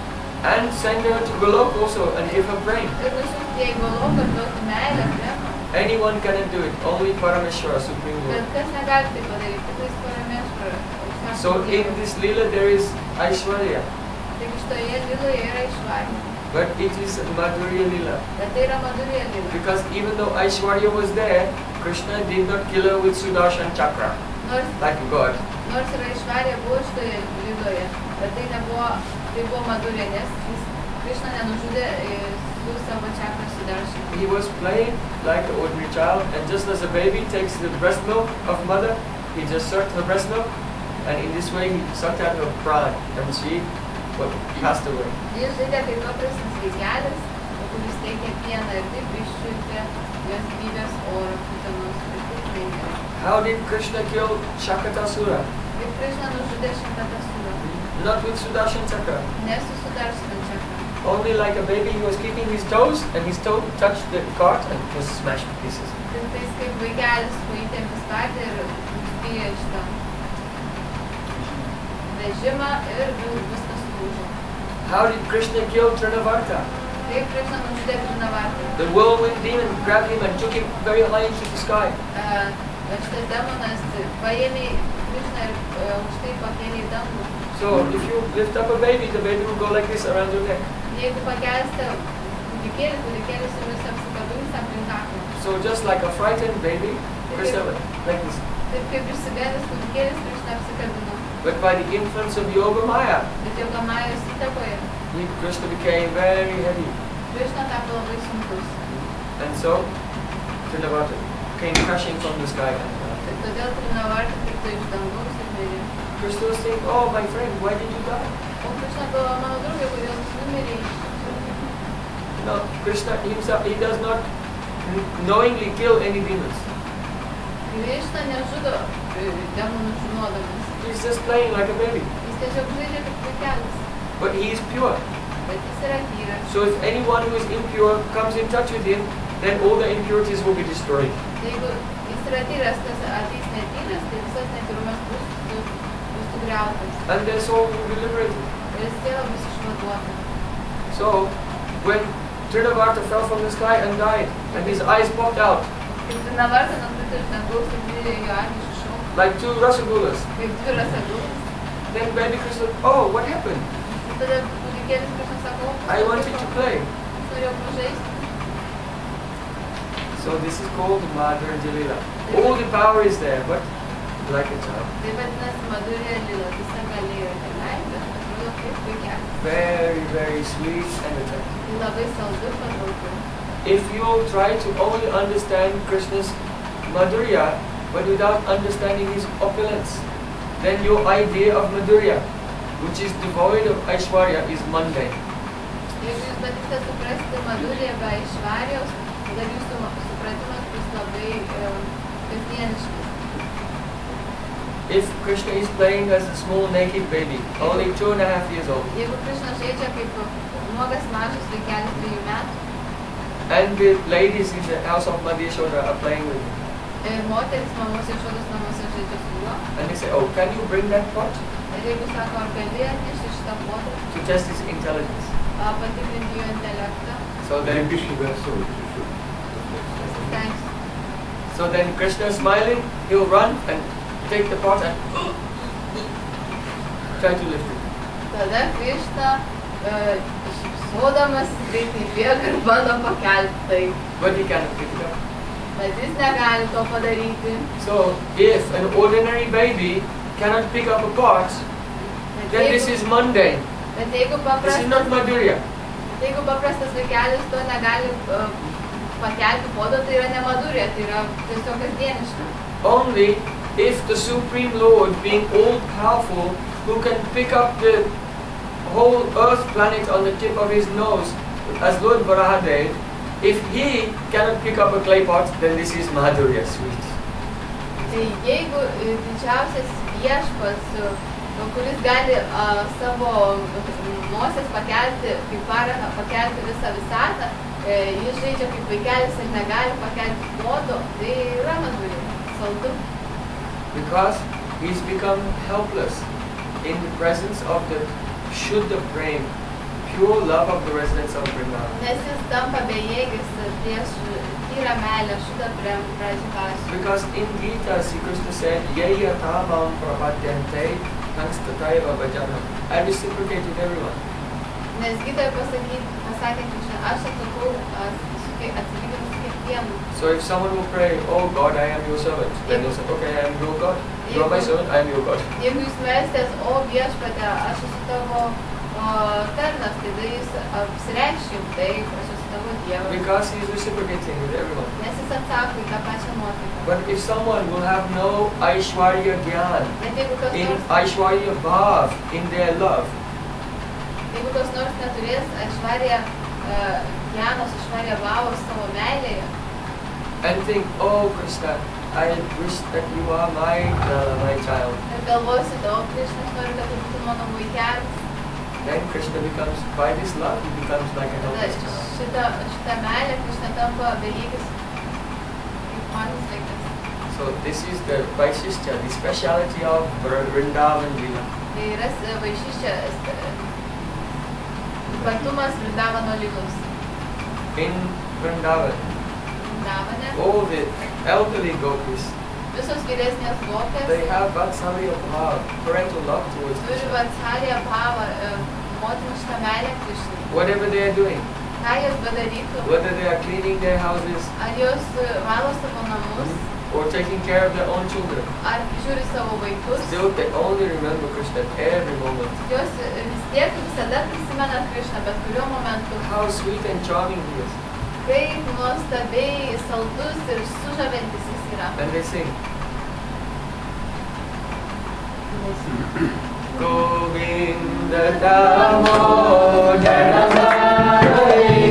A: and send her to Golok also and give her brain.
B: ir nusiųsti ją į Goloką ir duoti meilę, Premą.
A: Anyone cannot do it, only Parameshwara, Supreme Lord.
B: Bet kas negali tai padaryti, tiktais Parameshvara.
A: So in this Leela there is Aishwarya,
B: Taigi šitoje Liloje yra Aishwarya.
A: but it is Madhurya Leela.
B: Bet tai yra Madhurya Lila.
A: Because even though Aishwarya was there, Krishna did not kill her with Sudarshan Chakra, like a god.
B: Nors ir Aishwarya buvo šitoje Liloje, bet tai buvo Madhurya, nes Krishna nenužudė su savo čakra Sudarshana.
A: He was playing like an ordinary child, and just as a baby takes the breast milk of mother, he just sucked her breast milk, and in this way he sucked out her pride, and she passed away.
B: Jis žaidė kaip paprastas vaikelis, kuris teikė pieną ir taip iščiulpė jos gyvybės orą Putanos ir taip veikė.
A: How did Krishna kill Shakatasura?
B: Kaip Krishna nužudė Shakatasura?
A: Not with Sudarshan Chakra.
B: Ne su Sudarshana čakra.
A: Only like a baby, he was keeping his toes, and his toe touched the cart and was smashed to pieces.
B: Tiktais kaip vaikelis paitėm įstatė ir nuspėjo šitą vežimą ir viskas lūžo.
A: How did Krishna kill Trinavarta?
B: Kaip Krishna nužudė Trinavartą?
A: The whirlwind demon grabbed him and took him very high into the sky.
B: Šitas demonas paėmė Krishna ir aukštai pakėlė į dangų.
A: So if you lift up a baby, the baby will go like this around your neck.
B: Jeigu pakelsite kūdikėlį, kūdikėlis jumis apsikabins aplink kaklą.
A: So just like a frightened baby, Krishna went like this.
B: Taip kaip išsigandęs kūdikėlis, Krishna apsikabino.
A: But by the influence of Yoga Maya,
B: Bet Yoga Majos įtakoje,
A: Krishna became very heavy.
B: Krishna tapo labai sunkus.
A: And so Trinavarta came crashing from the sky.
B: Ir todėl Trinavarta krito iš dangaus ir mirė.
A: Krishna was saying, oh my friend, why did you die?
B: O Krishna galvoja, mano draugė, kodėl jūs numirė?
A: No, Krishna himself, he does not knowingly kill any demons.
B: Krishna nežudo demonų žinodamas.
A: He's just playing like a baby.
B: Jis tiesiog žaidžia kaip vaikelis.
A: But he is pure.
B: Bet jis yra tyras.
A: So if anyone who is impure comes in touch with him, then all the impurities will be destroyed.
B: Jeigu jis yra tyras, kas ateis netyras, tai visas netyrumas bus sugriautas.
A: And their soul will be liberated.
B: Ir siela bus išvaduota.
A: So when Trinavarta fell from the sky and died, and his eyes popped out
B: Kaip Trinavarta nukrito iš dangaus ir mirė jo akys iššoko.
A: like two rasagulas,
B: Kaip dvi rasagulas.
A: then baby Krishna, oh, what happened?
B: Ir tada kūdikėlis Krishna sako,
A: I wanted to play.
B: norėjau pažaisti.
A: So this is called Madhurya Leela. All the power is there, but like a child.
B: Tai vadinasi Madhurya Lila, visa galė yra tenai, bet atrodo kaip vaikelis.
A: Very, very sweet and attractive.
B: Tai labai saldu ir patrauklu.
A: If you try to only understand Krishna's Madhurya but without understanding his opulence, then your idea of Madhurya, which is devoid of Aishwarya, is mundane.
B: Jeigu jūs bandysite suprasti Madhurją be Aishvarijos, tada jūsų supratimas bus labai kasdieniškas.
A: If Krishna is playing as a small naked baby, only 2.5 years old,
B: Jeigu Krishna žaidžia kaip nuogas mažas vaikelis 3 metų,
A: and the ladies in the house of Madheshoda are playing with him,
B: ir moteris mamos Yashodos namuose žaidžia su juo,
A: and they say, oh, can you bring that pot?
B: ir jeigu sako, ar gali atnešti šitą puodą,
A: To test his intelligence.
B: patikrinti jo intelektą,
A: So then,
B: thanks.
A: so then Krishna smiling, he'll run and take the pot and try to lift it.
B: Tada Krishna šypsodamas greitai bėga ir bando pakelti tai,
A: But he cannot pick it up.
B: bet jis negali to padaryti.
A: So if an ordinary baby cannot pick up a pot, then this is mundane.
B: Bet jeigu
A: This is not Madhurya.
B: paprastas vaikelis to negali pakelti puodo, tai yra ne Madhurya, tai yra tiesiog kasdieniška.
A: Only if the Supreme Lord, being all-powerful, who can pick up the whole earth planet on the tip of his nose, as Lord Varahadev, if he cannot pick up a clay pot, then this is Madhurya sweet.
B: Tai jeigu didžiausias viešpats, kuris gali savo nosies pakelti, kaip parą pakelti visą visatą, jis žaidžia kaip vaikelis ir negali pakelti puodo, tai yra Madhurya, saldu.
A: Because he's become helpless in the presence of the Shuddha Prem, pure love of the residents of Vrindavan.
B: Nes jis tampa bejėgis prieš tyrą meilę, Shuddha Prem Prayojan.
A: Because in Gita, Sri Krishna said, Yagya tamam prapadyante tangstataiva bhajana. I reciprocate with everyone.
B: Nes Gitoje pasakė Krishna, aš atsakau atsilyginus kiekvienu.
A: So if someone will pray, oh God, I am your servant, then they'll say, okay, I am your God. You are my servant, I am your God.
B: Jeigu jūs melsitės, o viešpatie, aš esu tavo tarnas, tada jis apsireikš jums, taip, aš esu tavo Dievas.
A: Because he is reciprocating with everyone.
B: Nes jis atsako į tą pačią nuotaiką.
A: But if someone will have no Aishwarya Gyan,
B: Bet jeigu kas
A: in
B: nors,
A: Aishwarya Bhav, in their love,
B: neturės Aishwarya Gyanos, Aishwarya Bhavos savo meilėje,
A: and think, oh Krishna, I wish that you are my child.
B: ir galvosi, o Krishna, aš noriu, kad tu būtum mano vaikelis,
A: Then Krishna becomes, by this love, he becomes like a
B: tada
A: helpless child.
B: šitą meilę Krishna tampa bejėgis kaip mažas vaikas.
A: So this is the Vaishishya, the speciality of Vrindavan Lila.
B: Tai yra vaišiščia ypatumas Vrindavano lygus.
A: In Vrindavan,
B: Vrindavane
A: all the elderly gopis,
B: visos vyresnės gopės
A: they have Vatsalya Bhav, parental love towards
B: turi
A: Krishna.
B: Vatsalya Bhavą, motinišką meilę Krishnai.
A: Whatever they are doing,
B: Ką jos bedarytų,
A: whether they are cleaning their houses
B: ar jos valo savo namus,
A: or taking care of their own children,
B: ar žiūri savo vaikus,
A: still they only remember Krishna at every moment.
B: jos vis tiek visada prisimena Krishną, bet kuriuo momentu.
A: How sweet and charming he is.
B: Kaip nuostabiai saldus ir sužavintis jis yra.
A: And they sing. Govinda Damodara Madhuri,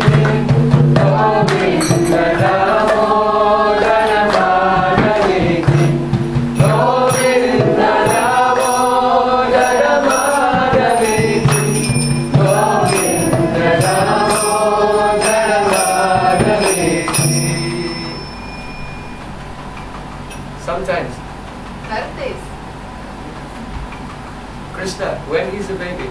A: Govinda Damodara Madhuri, Govinda Damodara Madhuri, Govinda Damodara Madhuri. Sometimes
B: Kartais
A: Krishna, when he's a baby,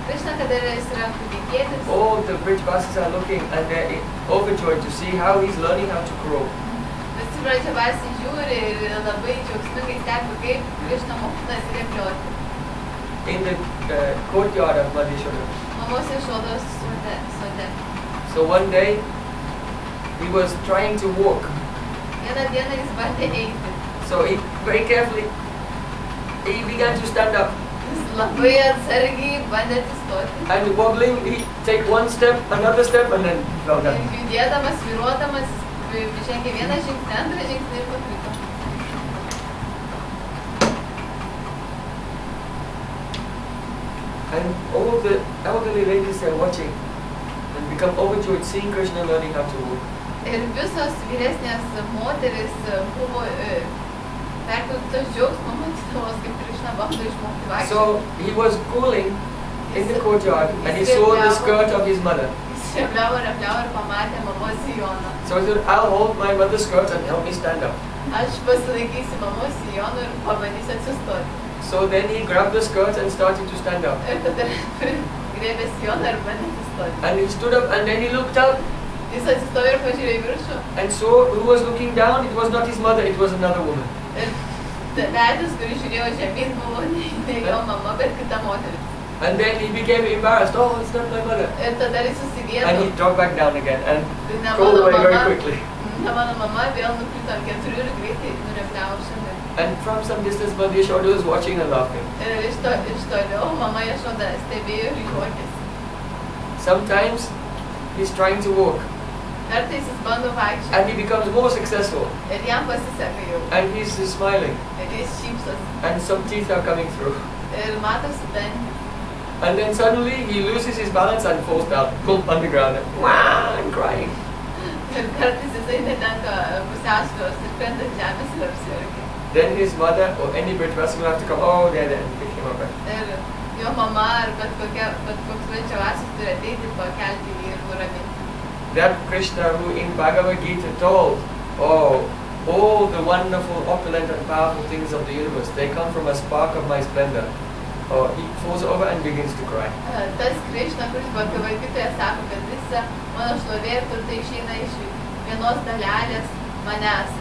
B: Krishna, kada jis yra kūdikėlis,
A: all the Brijvasis are looking and they're overjoyed to see how he's learning how to crawl.
B: visi Brijvasi žiūri ir labai džiaugsmingai stebi, kaip Krishna mokinasi rėplioti.
A: In the courtyard of Madheshoda.
B: Mamos Yashodos sode.
A: So one day, he was trying to walk.
B: Vieną dieną jis bandė eiti.
A: So he very carefully, he began to stand up.
B: Jis labai atsargiai bandė atsistoti.
A: And wobbling, he take one step, another step, and then fell
B: Ir
A: down.
B: judėdamas, svyruodamas, žengė vieną žingsnį, antrą žingsnį ir pakrito.
A: And all the elderly ladies are watching and become overjoyed seeing Krishna learning how to walk.
B: Ir visos vyresnės moteris buvo perkeltos džiaugsmo matydamos, kaip Krishna bando išmokti vaikščioti.
A: So he was cooling in the courtyard and he saw the skirt of his mother.
B: Rebliavo ir pamatė mamos sijoną.
A: So he said, I'll hold my mother's skirt and help me stand up.
B: Aš pasilaikysiu mamos sijonų ir pabandysiu atsistoti.
A: So then he grabbed the skirt and started to stand up.
B: Ir tada griebė sijoną ir bandė atsistoti.
A: And he stood up and then he looked up
B: Jis atsistojo ir pažiūrėjo į viršų.
A: and saw who was looking down. It was not his mother, it was another woman.
B: Ir veidas, kuris žiūrėjo žemyn, buvo ne jo mama, bet kita moteris.
A: And then he became embarrassed. Oh, it's not my mother.
B: Ir tada jis susigėdo.
A: And he dropped back down again and
B: Ne
A: crawled
B: mano
A: away very
B: mama,
A: quickly.
B: ne mano mama vėl nukrito ant keturių ir greitai nurebliavo šalia.
A: And from some distance, Mother Yashoda was watching and laughing.
B: Ir iš toliau mama Jašoda stebėjo ir juokėsi.
A: Sometimes he's trying to walk
B: Kartais jis bando vaikščioti.
A: and he becomes more successful
B: Ir jam pasiseka jau.
A: and he's smiling
B: Ir jis šypsosi.
A: and some teeth are coming through.
B: Ir matosi dantys.
A: And then suddenly he loses his balance and falls down, plump on the ground and crying.
B: Ir kartais jisai netenka pusiausvyros ir krenta ant žemės ir apsiverkia.
A: Then his mother or any British person will have to come, oh, there, and pick him up.
B: Ir jo mama ar bet koks svečiavasis turi ateiti, pakelti jį ir nuraminti.
A: That Krishna who in Bhagavad Gita told, oh, all the wonderful, opulent and powerful things of the universe, they come from a spark of my splendor. Oh, he falls over and begins to cry.
B: Tas Krishna, kuris Bhagavad Gitoje sako, kad visa mano šlovė ir turtai išeina iš vienos dalelės manęs.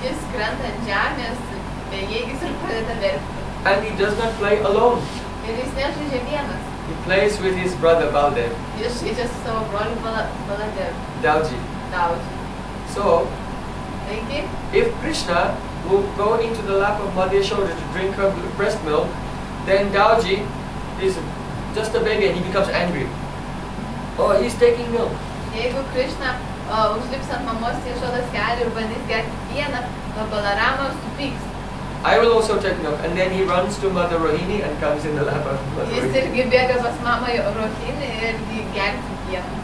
B: Jis krenta ant žemės, bejėgis ir pradeda verkti.
A: And he does not play alone.
B: Ir jis nežaidžia vienas.
A: He plays with his brother Baldev,
B: Jis žaidžia su savo broliu Baladev.
A: Dauji. So,
B: Taigi,
A: if Krishna will go into the lap of Mother Yashoda to drink her breast milk, then Dauji is just a baby and he becomes angry. Oh, he's taking milk.
B: jeigu Krishna užlips ant mamos Jašodos kelių ir bandys gerti pieną, Balaramas supyks.
A: I will also take milk. And then he runs to Mother Rohini and comes in the lap of Mother
B: Jis
A: Rohini.
B: irgi bėga pas mamą Rohinį ir gerti pieną.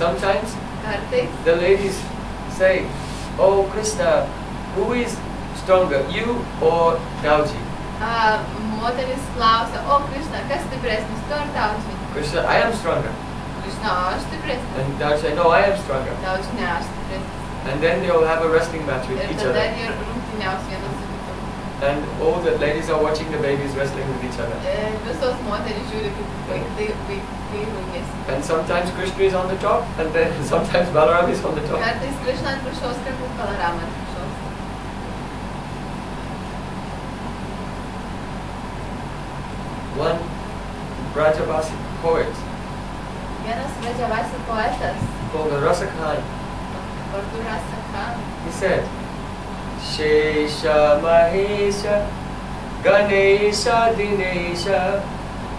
A: Sometimes
B: Kartais
A: the ladies say, oh Krishna, who is stronger, you or Dauji?
B: moteris klausia, o Krishna, kas stipresnis, tu ar Dauji?
A: Krishna, I am stronger.
B: Krishna, aš stipresnis.
A: And Dauji say, no, I am stronger.
B: Dauji, ne, aš stipresnis.
A: And then they will have a wrestling match with
B: Ir
A: each
B: tada
A: other.
B: jie rungtyniaus vienas su kitu.
A: And all the ladies are watching the babies wrestling with each other.
B: Visos moterys žiūri, kaip vaikai rungėsi.
A: And sometimes Krishna is on the top, and then sometimes Balaram is on the top.
B: Kartais Krishna ant viršaus, kartais Balarama ant viršaus.
A: One Brajavasi poet
B: Vienas Vrajavasi poetas,
A: called Rasakhan,
B: vardu Rasakhan,
A: he said, Shesha Mahesha Ganesha Dinesha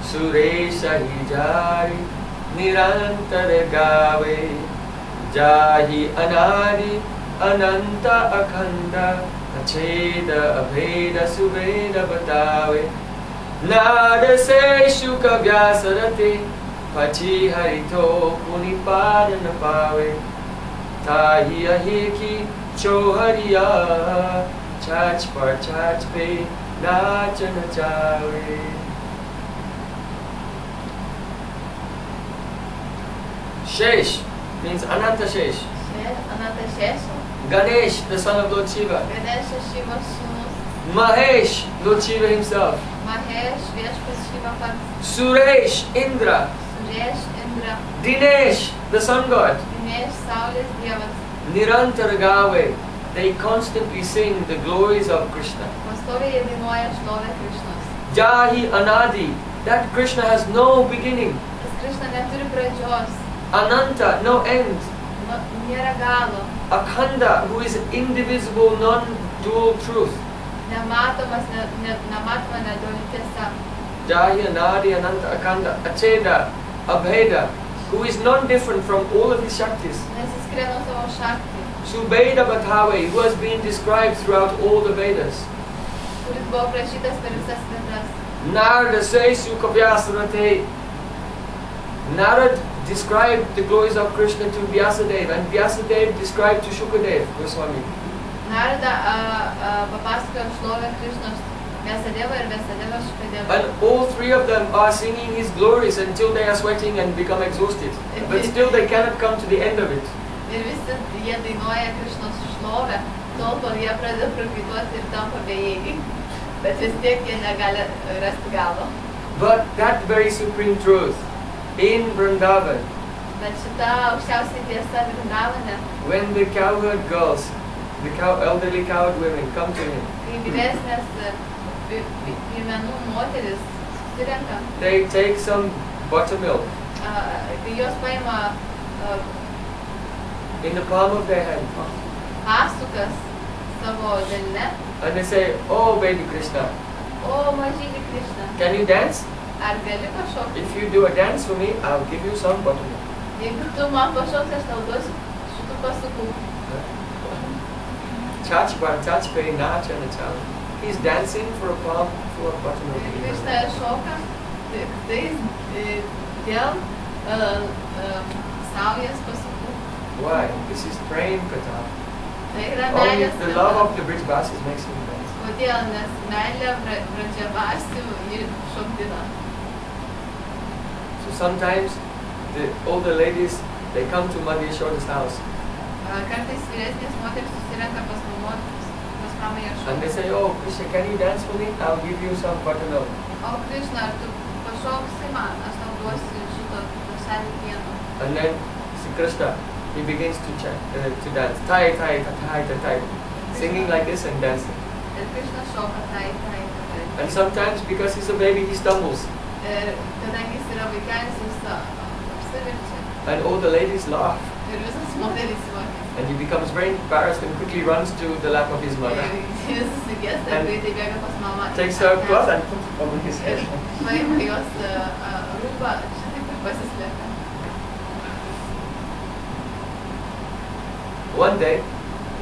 A: Suresha Hijari Nirantara Gave Jahi Anadi Ananta Akhanda Acheda Abheda Suveda Batave Nada Se Shuka Vyasarate Pachi Harito Punipada Napave Tahi Ahiki Chohariya Chach par chach pe Nach nachawe. Shesh means Ananta Shesh.
B: Ananta Shesha,
A: Ganesh, the son of Lord Shiva.
B: Ganesha Shiva sūnus,
A: Mahesh, Lord Shiva himself.
B: Mahesh viešpas Shiva pats,
A: Suresh, Indra.
B: Suresh Indra,
A: Dinesh, the sun god.
B: Dinesh Saulės dievas,
A: Nirantara Gave. They constantly sing the glories of Krishna.
B: pastoviai jie dainuoja šlovę Krishnos.
A: Jahi Anadi, that Krishna has no beginning.
B: Tas Krishna neturi pradžios,
A: Ananta, no end.
B: nėra galo,
A: Akhanda, who is indivisible, non-dual truth.
B: nematomas, nematoma neduali tiesa.
A: Jahi Anadi Ananta Akhanda Acheda Abheda, who is non-different from all of his Shaktis.
B: Nesiskiria nuo savo šakti,
A: Subeda Bhatave, who has been described throughout all the Vedas.
B: kuris buvo prašytas per visas vietas.
A: Narada says Vyasarate. Narad described the glories of Krishna to Vyasadeva, and Vyasadeva described to Shukadev Goswami.
B: Narada papasakojo šlovę Krišnos Vyasadeva ir Vyasadeva Shukadeva.
A: And all three of them are singing his glories until they are sweating and become exhausted. But still they cannot come to the end of it.
B: Ir visi jie dainuoja Krišnos šlovę, tol kol jie pradeda prakaituoti ir tampa bejėgiai. Bet vis tiek jie negali rasti galo.
A: But that very supreme truth in Vrindavan,
B: Bet šita aukščiausia tiesa Vrindavane,
A: when the cowherd girls, the elderly cowherd women come to him,
B: kai vyresnės piemenų moteris susirenka,
A: they take some buttermilk
B: kai jos paima
A: in the palm of their hand,
B: pasukas savo delne,
A: and they say, "Oh, baby Krishna,
B: o mažyli Krišna,
A: can you dance?
B: ar gali pašokti?
A: If you do a dance for me, I'll give you some buttermilk."
B: Jeigu tu man pašoksi, aš tau duosiu šitų pasukų.
A: Chachpai nacha nachal. He's dancing for a palm full of buttermilk.
B: Ir Krišna šoka tais dėl saujas pasukų.
A: Why? This is Prem Prayojan.
B: Tai yra
A: Only
B: meilės
A: the love of the Brijbasis makes him dance.
B: Kodėl? Nes meilė Bradžiavasių jį šokdina.
A: So sometimes the older ladies, they come to Madhya Yashoda's house
B: Kartais vyresnės moteris susirenka pas mamą
A: and they
B: Yashodą.
A: say, "Oh Krishna, can you dance for me? I'll give you some buttermilk."
B: O Krišna, ar tu pašoksi man, aš tau duosiu šito lašelį pieno.
A: And then Sri Krishna, he begins to dance. Tai, tai, ta, tai, ta, tai. Singing like this and dancing.
B: Ir Krišna šoka tai.
A: And sometimes because he's a baby, he stumbles.
B: Ir kadangi jis yra vaikelis, jis apsiverčia.
A: And all the ladies laugh.
B: Ir visas moteris juokiasi.
A: And he becomes very embarrassed and quickly runs to the lap of his mother.
B: Jis susigėsta ir greitai bėga pas mamą.
A: Takes her cloth and puts it over his head.
B: Paima jos rūbą, šitaip ir pasislėpia.
A: One day,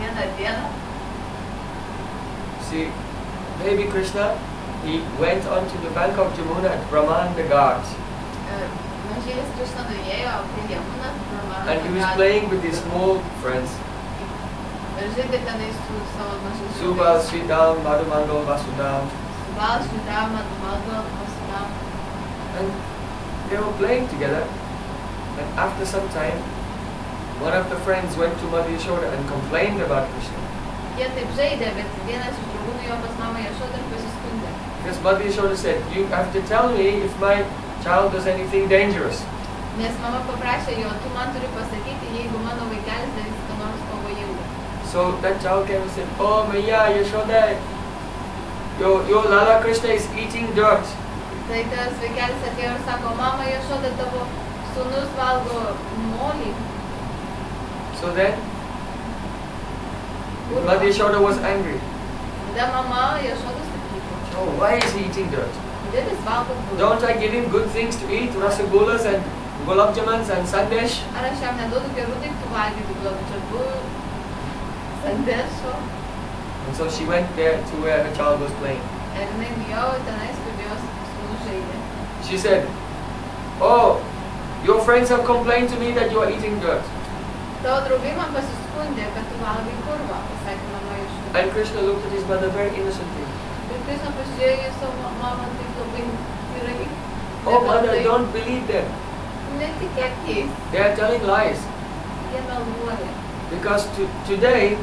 B: Vieną dieną,
A: see, baby Krishna, he went onto the bank of Jamuna at Brahmanda Ghat.
B: mažylis Krišna nuėjo prie Jamunos,
A: And he was playing with his small friends.
B: ir žaidė tenai su savo mažais
A: Subal, Sridham, Madhumangal, Vasudham.
B: Subal, Sridham, Madhumangal, Vasudham.
A: And they were playing together. And after some time, one of the friends went to Madhya Yashoda and complained about Krishna.
B: Jie taip žaidė, bet vienas iš draugų nuėjo pas mamą Yashodą ir pasiskundė.
A: Because Madhya Yashoda said, "You have to tell me if my child does anything dangerous."
B: Nes mama paprašė jo, tu man turi pasakyti, jeigu mano vaikelis darys ką nors pavojingo.
A: So that child came and said, "Oh Maya Yashoda, your Lala Krishna is eating dirt."
B: Tai tas vaikelis atėjo ir sako, mama Yashoda, tavo sūnus valgo molį.
A: So then Madhya Yashoda was angry.
B: Tada mama Yashoda supyko.
A: Oh, why is he eating dirt?
B: Kodėl jis valgo bulvę?
A: Don't I give him good things to eat, rasagulas and gulab jamans and sandesh?
B: Ar aš jam neduodu gerų daiktų valgyti, gulabačiabų, sandešo?
A: And so she went there to where her child was playing.
B: Ir jinai nuėjo tenais, kur jos sūnus žaidė.
A: She said, "Oh, your friends have complained to me that you are eating dirt."
B: Tavo draugai man pasiskundė, kad tu valgai purvą, pasakė mama Yashoda.
A: And Krishna looked at his mother very innocently.
B: Ir Krishna pasižiūrėjo į savo mamą taip labai tyrai.
A: Oh mother, don't believe them.
B: Netikėk jais,
A: They are telling lies.
B: jie meluoja.
A: Because today,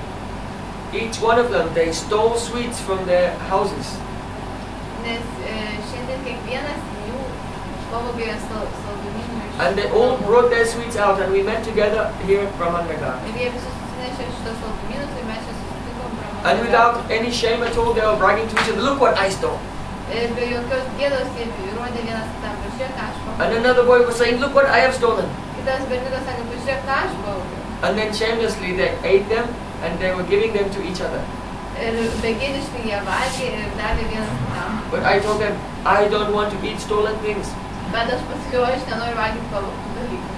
A: each one of them, they stole sweets from their houses.
B: Nes šiandien kiekvienas jų pavogė saldumynų iš
A: And they all brought their sweets out and we met together here at Brahmanagar.
B: Ir jie visi susinešė šitos saldumynus ir mes čia susitikom
A: And without any shame at all, they were bragging to each other, "Look what I stole."
B: Ir be jokios gėdos jie įrodė vienas kitam, pažiūrėk, ką aš pavogiau.
A: And another boy was saying, "Look what I have stolen."
B: Kitas berniukas sakė, pažiūrėk, ką aš pavogiau.
A: And then shamelessly they ate them and they were giving them to each other.
B: Ir begėdiškai jie valgė ir davė vienas kitam.
A: But I told them, I don't want to eat stolen things.
B: Bet aš pasakiau, aš nenoriu valgyti pavogtų dalykų.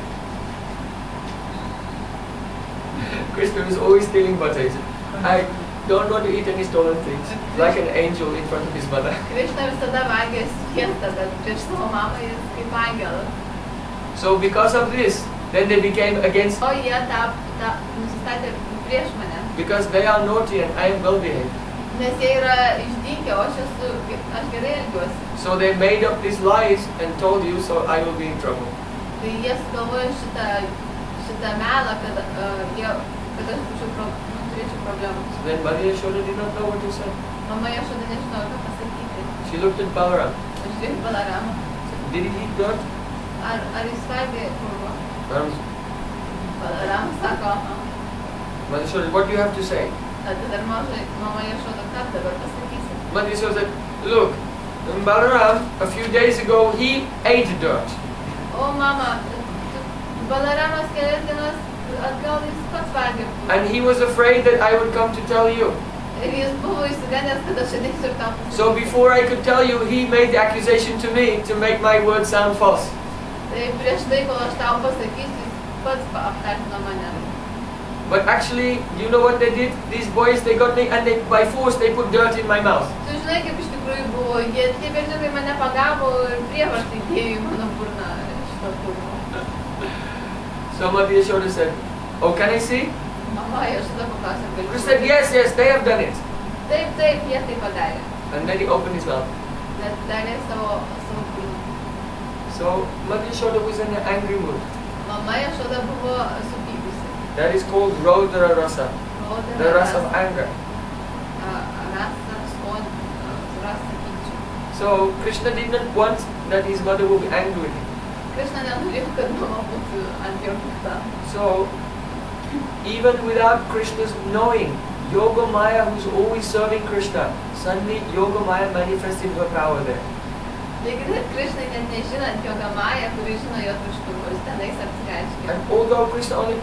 A: Krishna was always stealing butter. He said, don't want to eat any stolen things, like an angel in front of his mother.
B: Krišna visada valgė sviestą, bet prieš savo mamą jis kaip angelas.
A: So because of this, then they became against,
B: O jie nusistatė prieš mane.
A: because they are naughty and I am well behaved.
B: Nes jie yra išdykę, o aš gerai elgiuosi.
A: So they made up these lies and told you, so I will be in trouble.
B: Tai jie sugalvojo šitą melą, kad aš turėčiau problemų.
A: So then Maria Yashoda did not know what to say.
B: Mama Yashoda nežinojo, ką pasakyti.
A: She looked at Balaram.
B: Aš žiūrėjau Balaramą.
A: Did he eat dirt?
B: Ar jis valgė purvą? Balaramas sako, aha.
A: Mother Yashoda, what do you have to say?
B: Tada Mama Yashoda, ką dabar pasakysi?
A: Mother Yashoda said, look, Balaram, a few days ago, he ate dirt.
B: O mama, Balaramas kelias dienas atgal jis pats valgė purvą.
A: And he was afraid that I would come to tell you.
B: Ir jis buvo išsigandęs, kad aš ateisiu ir tau pasakysiu.
A: So before I could tell you, he made the accusation to me to make my words sound false.
B: Tai prieš tai, kol aš tau pasakysiu, jis pats apkaltino mane.
A: But actually, you know what they did? These boys, they got me and by force they put dirt in my mouth.
B: Tu žinai, kaip iš tikrųjų buvo, tie berniukai mane pagavo ir prievartai dėjo į mano burną šitą purvą.
A: So Mother Yashoda said, oh, can I see?
B: Mama Yashoda paklausė, galiu.
A: He said, yes, they have done it.
B: Taip, jie tai padarė.
A: And then he opened his mouth.
B: Bet darė savo burną.
A: So Mother Yashoda was in an angry mood.
B: Mama Yashoda buvo supykusi.
A: That is called Rodra Rasa, the rasa of anger.
B: Rasa pykčio.
A: So Krishna did not want that his mother would be angry with him.
B: Krishna nenorėjo, kad mama būtų ant jo pikta.
A: So even without Krishna's knowing, Yoga Maya, who's always serving Krishna, suddenly Yoga Maya manifested her power there.
B: Taigi, kad Krishnai net nežinant Yoga Maya, kuri žino jo troškimus, tenais apsireiškė.
A: And although Krishna only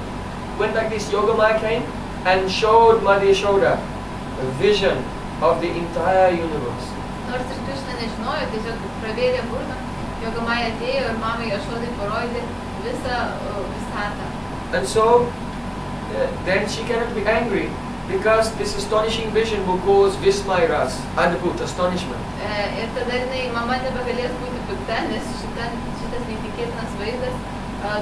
A: went like this, Yoga Maya came and showed Mother Yashoda a vision of the entire universe.
B: Nors ir Krishna nežinojo, tiesiog pravėrė burną, Yoga Maya atėjo ir mamai Yashodai parodė visą visatą.
A: And so, then she cannot be angry, because this astonishing vision will cause Vismayras, Adbhut, astonishment.
B: Ir tada mama nebegalės būti pikta, nes šitas neįtikėtinas vaizdas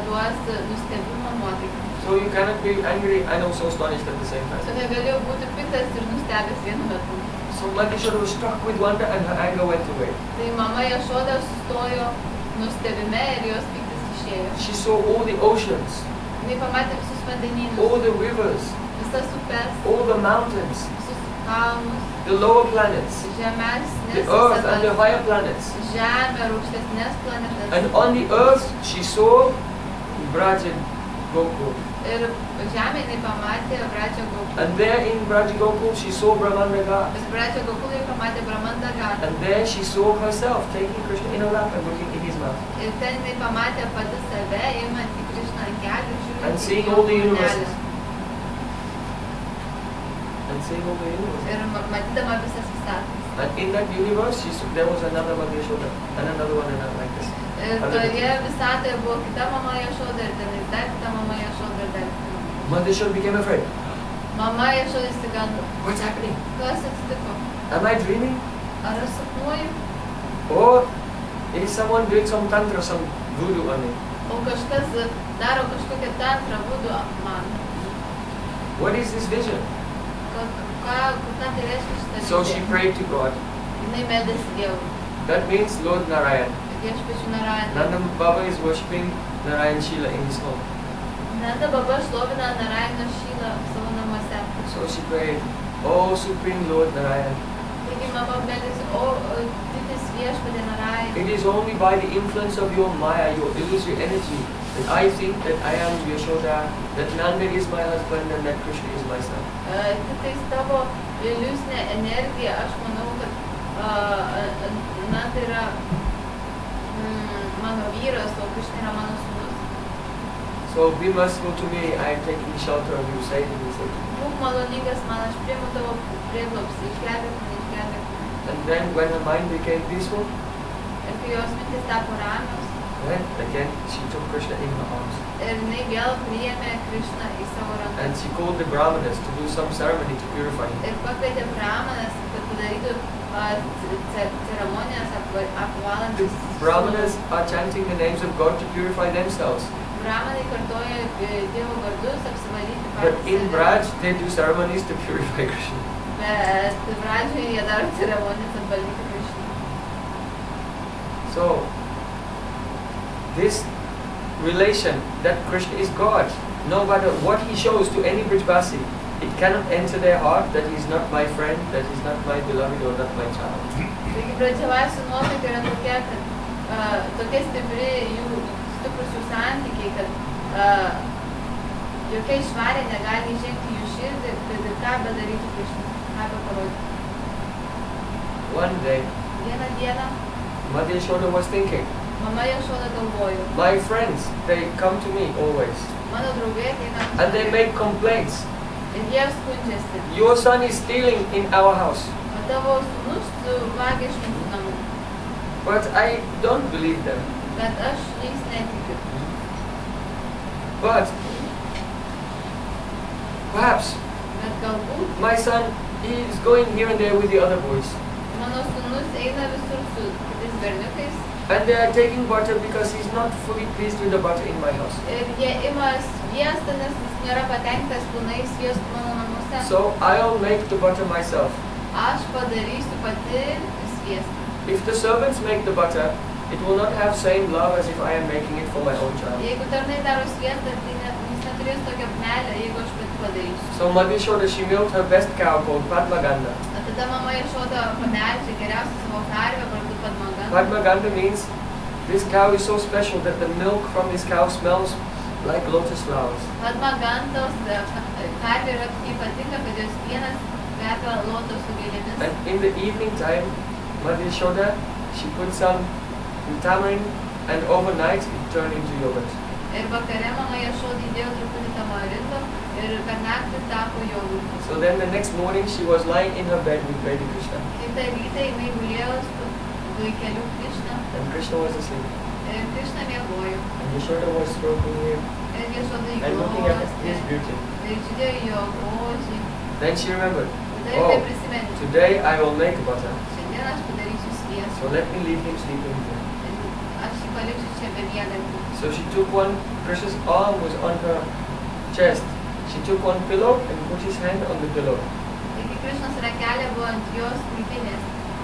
B: duos nustebimo nuotaiką.
A: So you cannot be angry and also astonished at the same time.
B: So negalėjau būti piktas ir nustebęs vienu metu.
A: So Mother Yashoda was struck with wonder and her anger went away.
B: Tai mama Yashoda sustojo nustebime ir jos piktis išėjo.
A: She saw all the oceans,
B: Jinai pamatė visus vandenynus,
A: all the rivers,
B: visas upes,
A: all the mountains,
B: visus kalnus,
A: the lower planets,
B: žemesnės
A: the earth and the higher planets.
B: Žemę ir aukštesnės planetas.
A: And on the earth she saw Braja Gokul.
B: Ir žemė jinai pamatė Braja Gokul.
A: And there in Braja Gokul she saw Brahmanda Ghat.
B: Ir Braja Gokul pamatė Brahmanda Ghat.
A: And there she saw herself taking Krishna in her lap and looking in his mouth.
B: Ir ten jinai pamatė pati save, imant į Krishną ant kelių,
A: And
B: žiūrint
A: seeing
B: į jo
A: all the
B: kūnelį.
A: universes. And seeing all the universes.
B: Ir matydama visas visatas.
A: And in that universe there was another Mother Yashoda and another one and like this.
B: Ir toje visatoje buvo kita mama Yashoda ir tenais dar kita mama Yashoda ir dar kita mama.
A: Mother Yashoda became afraid.
B: Mama Yashoda išsigando.
A: What's happening?
B: Kas atsitiko?
A: Am I dreaming?
B: Ar aš sapnuoju?
A: Or is someone doing some tantra, some voodoo on me?
B: O kažkas daro kažkokią tantrą voodoo man.
A: What is this vision?
B: Ką tai reiškia šitą viziją?
A: So she prayed to God.
B: Jinai meldėsi Dievui.
A: That means Lord Narayan.
B: Viešpačiu Narayaną.
A: Nanda Baba is worshipping Narayan Shila in his home.
B: Nanda Baba šlovina Narayano Šylą savo namuose.
A: So she prayed, oh Supreme Lord Narayan.
B: Taigi mama meldėsi, o didis viešpatė Narayan.
A: It is only by the influence of your Maya, your illusory energy, that I think that I am Yashoda, that Nanda is my husband and that Krishna is my son.
B: Tiktais tavo iliuzinė energija, aš manau, kad Nanda yra mano vyras, o Krishna yra mano sūnus.
A: So be merciful to me, I am taking shelter of you, saving me.
B: Būk maloningas man, aš priimu tavo prieglobstį, išgelbėk mane, išgelbėk mane.
A: And then when her mind became peaceful,
B: Ir kai jos mintis tapo ramios,
A: Then again she took Krishna in her arms.
B: Ir jinai vėl priėmė Krishną į savo rankas.
A: And she called the brahmanas to do some ceremony to purify him.
B: Ir pakvietė brahmanas, kad padarytų ceremonijas apvalantis.
A: Brahmanas are chanting the names of God to purify themselves.
B: Brahmanai kartoja Dievo vardus apsivalyti
A: But
B: patys
A: in
B: save.
A: Braj they do ceremonies to purify Krishna.
B: Bet Bradžioje jie daro ceremonijas apvalyti Krishną.
A: So this relation that Krishna is God, no matter what he shows to any Brijvasi, it cannot enter their heart that he is not my friend, that he is not my beloved or not my child.
B: Taigi Bradžiavasių nuotaika yra tokia, kad tokia stipri stiprus jų santykiai, kad jokia išvarė negali įžengti jų širdį, kad ir ką bedarytų Krishna, ką beparodyti.
A: One day,
B: Vieną dieną
A: Mother Yashoda was thinking,
B: mama Jašoda galvojo,
A: my friends, they come to me always
B: mano draugai ateina pas
A: and they
B: mane
A: make complaints.
B: ir jie skundžiasi,
A: Your son is stealing in our house.
B: o tavo sūnus vagia iš mūsų namų,
A: But I don't believe them.
B: bet aš jais netikiu.
A: But perhaps
B: Bet galbūt
A: my son is going here and there with the other boys.
B: mano sūnus eina visur su kitais berniukais
A: And they are taking butter because he's not fully pleased with the butter in my house.
B: ir jie ima sviestą, nes jis nėra patenkintas pilnai sviestu mano namuose.
A: So I'll make the butter myself.
B: Aš padarysiu pati sviestą.
A: If the servants make the butter, it will not have same love as if I am making it for my own child.
B: Jeigu tarnai daro sviestą, tai jis neturės tokią meilę, jeigu aš pati padarysiu.
A: So Mother Yashoda, she milked her best cow called Padmaganda.
B: Tada mama Jašoda pamelžė geriausią savo karvę vardu Padmaganda.
A: Padmaganda means this cow is so special that the milk from this cow smells like lotus flowers.
B: Padmagandos karvė yra ypatinga, kad jos pienas kvepia lotosų gėlėmis.
A: And in the evening time, Mother Yashoda, she put some tamarind and overnight it turned into yogurt.
B: Ir vakare mama Jašoda įdėjo truputį tamarindo ir per naktį tapo jogurtu.
A: So then the next morning she was lying in her bed with baby Krishna.
B: Kitą rytą jinai gulėjo su vaikeliu Krishna
A: And Krishna was asleep.
B: ir Krishna miegojo.
A: And Yashoda was stroking him
B: Ir Jašoda jį
A: and looking at
B: glostė
A: his beauty.
B: ir žiūrėjo jo grožį.
A: Then she remembered,
B: Tada jisai prisiminė,
A: today I will make butter.
B: šiandien aš padarysiu sviestą.
A: So let me leave him sleeping here.
B: Aš jį paliksiu čia bemiegantį.
A: So she took one, Krishna's arm was on her chest. She took one pillow and put his hand on the pillow.
B: Taigi Krishnos rankelė buvo ant jos krūtinės.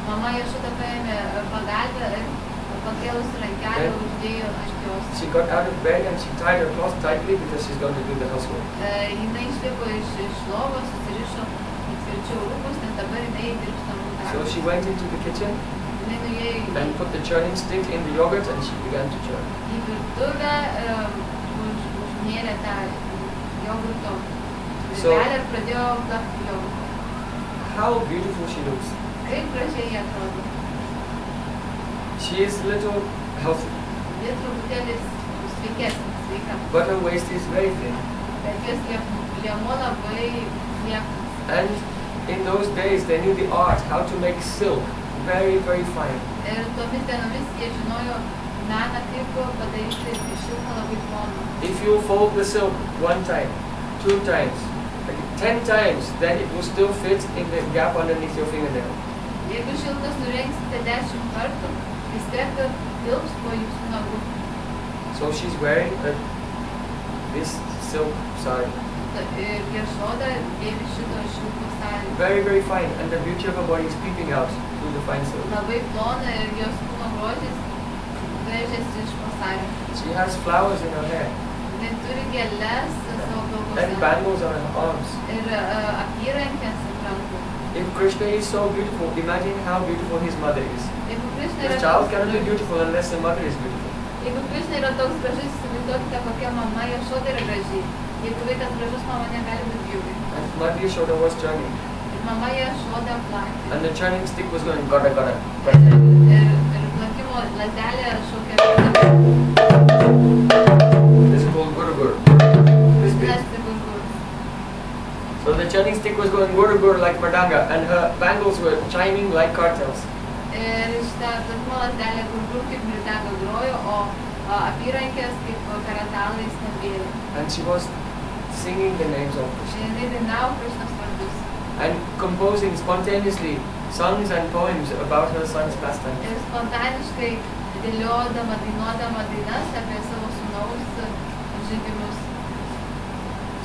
B: Mama Jašoda paėmė pagalbę ir pakėlusi rankelę uždėjo ant jos.
A: She got out of bed and she tied her cloth tightly because she's going to do the housework.
B: Jinai išlipo iš lovos, susirišo tvirčiau rūbus, nes dabar jinai dirbs namų
A: So
B: darbus.
A: she went into the kitchen
B: Jinai nuėjo
A: and put the churning stick in the yogurt and she began to churn.
B: į virtuvę, užnėrė tą jogurto virvelę ir pradėjo plakti jogurtą.
A: How beautiful she looks.
B: Kaip gražiai jie atrodo.
A: She is a little healthy,
B: Jie truputėlį sveikesnė, sveika.
A: but her waist is very thin.
B: Bet jos liemuo labai lieknas.
A: And in those days they knew the art, how to make silk very, very fine.
B: Ir tomis dienomis jie žinojo meną, kaip padaryti šilką labai ploną.
A: If you fold the silk one time, 2 times, 10 times, then it will still fit in the gap underneath your fingernail.
B: Jeigu šilkas nurengsite 10 kartų, vis tiek tilps po jūsų nagų.
A: So she's wearing this silk sari.
B: Ir Jašoda dėvi šito šilko sarį.
A: Very, very fine, and the beauty of her body is peeping out through the fine silk.
B: Labai plona ir jos kūno grožis vežėsi iš po sarį.
A: She has flowers in her hair
B: Jis turi gėles savo
A: and
B: plaukose
A: bangles on her arms.
B: ir apyrankės ant rankų.
A: If Krishna is so beautiful, imagine how beautiful his mother is.
B: Jeigu Krishna
A: The
B: yra
A: child
B: toks
A: cannot be
B: gražus,
A: beautiful unless the mother is beautiful.
B: jeigu Krishna yra toks gražus, įsivaizduokite, kokia mama Jašoda yra graži. Jeigu vaikas gražus, mama negali būti bjauri.
A: And Mother Yashoda was churning,
B: Ir mama Jašoda plakė.
A: and the churning stick was going gada gada.
B: Ir plakimo lazdelė šaukė.
A: This is called guru guru. This bit.
B: Plėsti gurgurus.
A: So the churning stick was going guru guru like Mardanga, and her bangles were chiming like cartels.
B: Ir šitą plakimo lazdelė gurgur kaip mirdaga grojo, o apyrankės kaip karatalais nebėra.
A: And she was singing the names of Krishna.
B: Jinai dainavo Krišnos vardus.
A: And composing spontaneously songs and poems about her son's pastime.
B: Ir spontaniškai dėliodama, dainuodama dainas apie savo sūnaus žaidimus.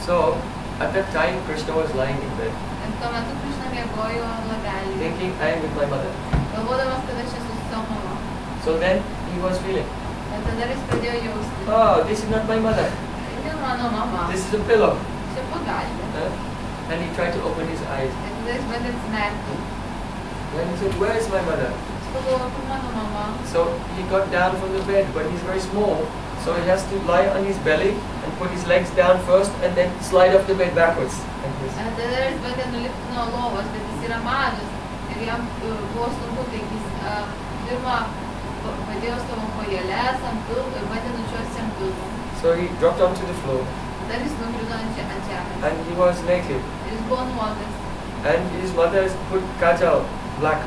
A: So, at that time, Krishna was lying in bed,
B: Ir tuo metu Krišna miegojo lovelį,
A: thinking, I am with my mother.
B: galvodamas, kad aš esu su savo mama.
A: So then, he was feeling,
B: Ir tada jis pradėjo jausti.
A: oh, this is not my mother.
B: Tai ne mano mama.
A: This is a pillow.
B: Čia pagalbė.
A: And he tried to open his eyes.
B: Ir tada jis bandė atsimerkti.
A: Then he said, where is my mother?
B: Jis pagalvojo, kur mano mama.
A: So he got down from the bed, but he's very small, so he has to lie on his belly and put his legs down first and then slide off the bed backwards. Like this.
B: Tada jis bandė nulipti nuo lovos, bet jis yra mažas. Ir jam buvo sunku, tai jis pirmą padėjo savo kojeles ant pilvo ir bandė nučiuosti ant pilvo.
A: So he dropped onto the floor.
B: Tada jis nukrito ant žemės.
A: And he was naked.
B: Ir jis buvo nuogas.
A: And his mother put kajal, black,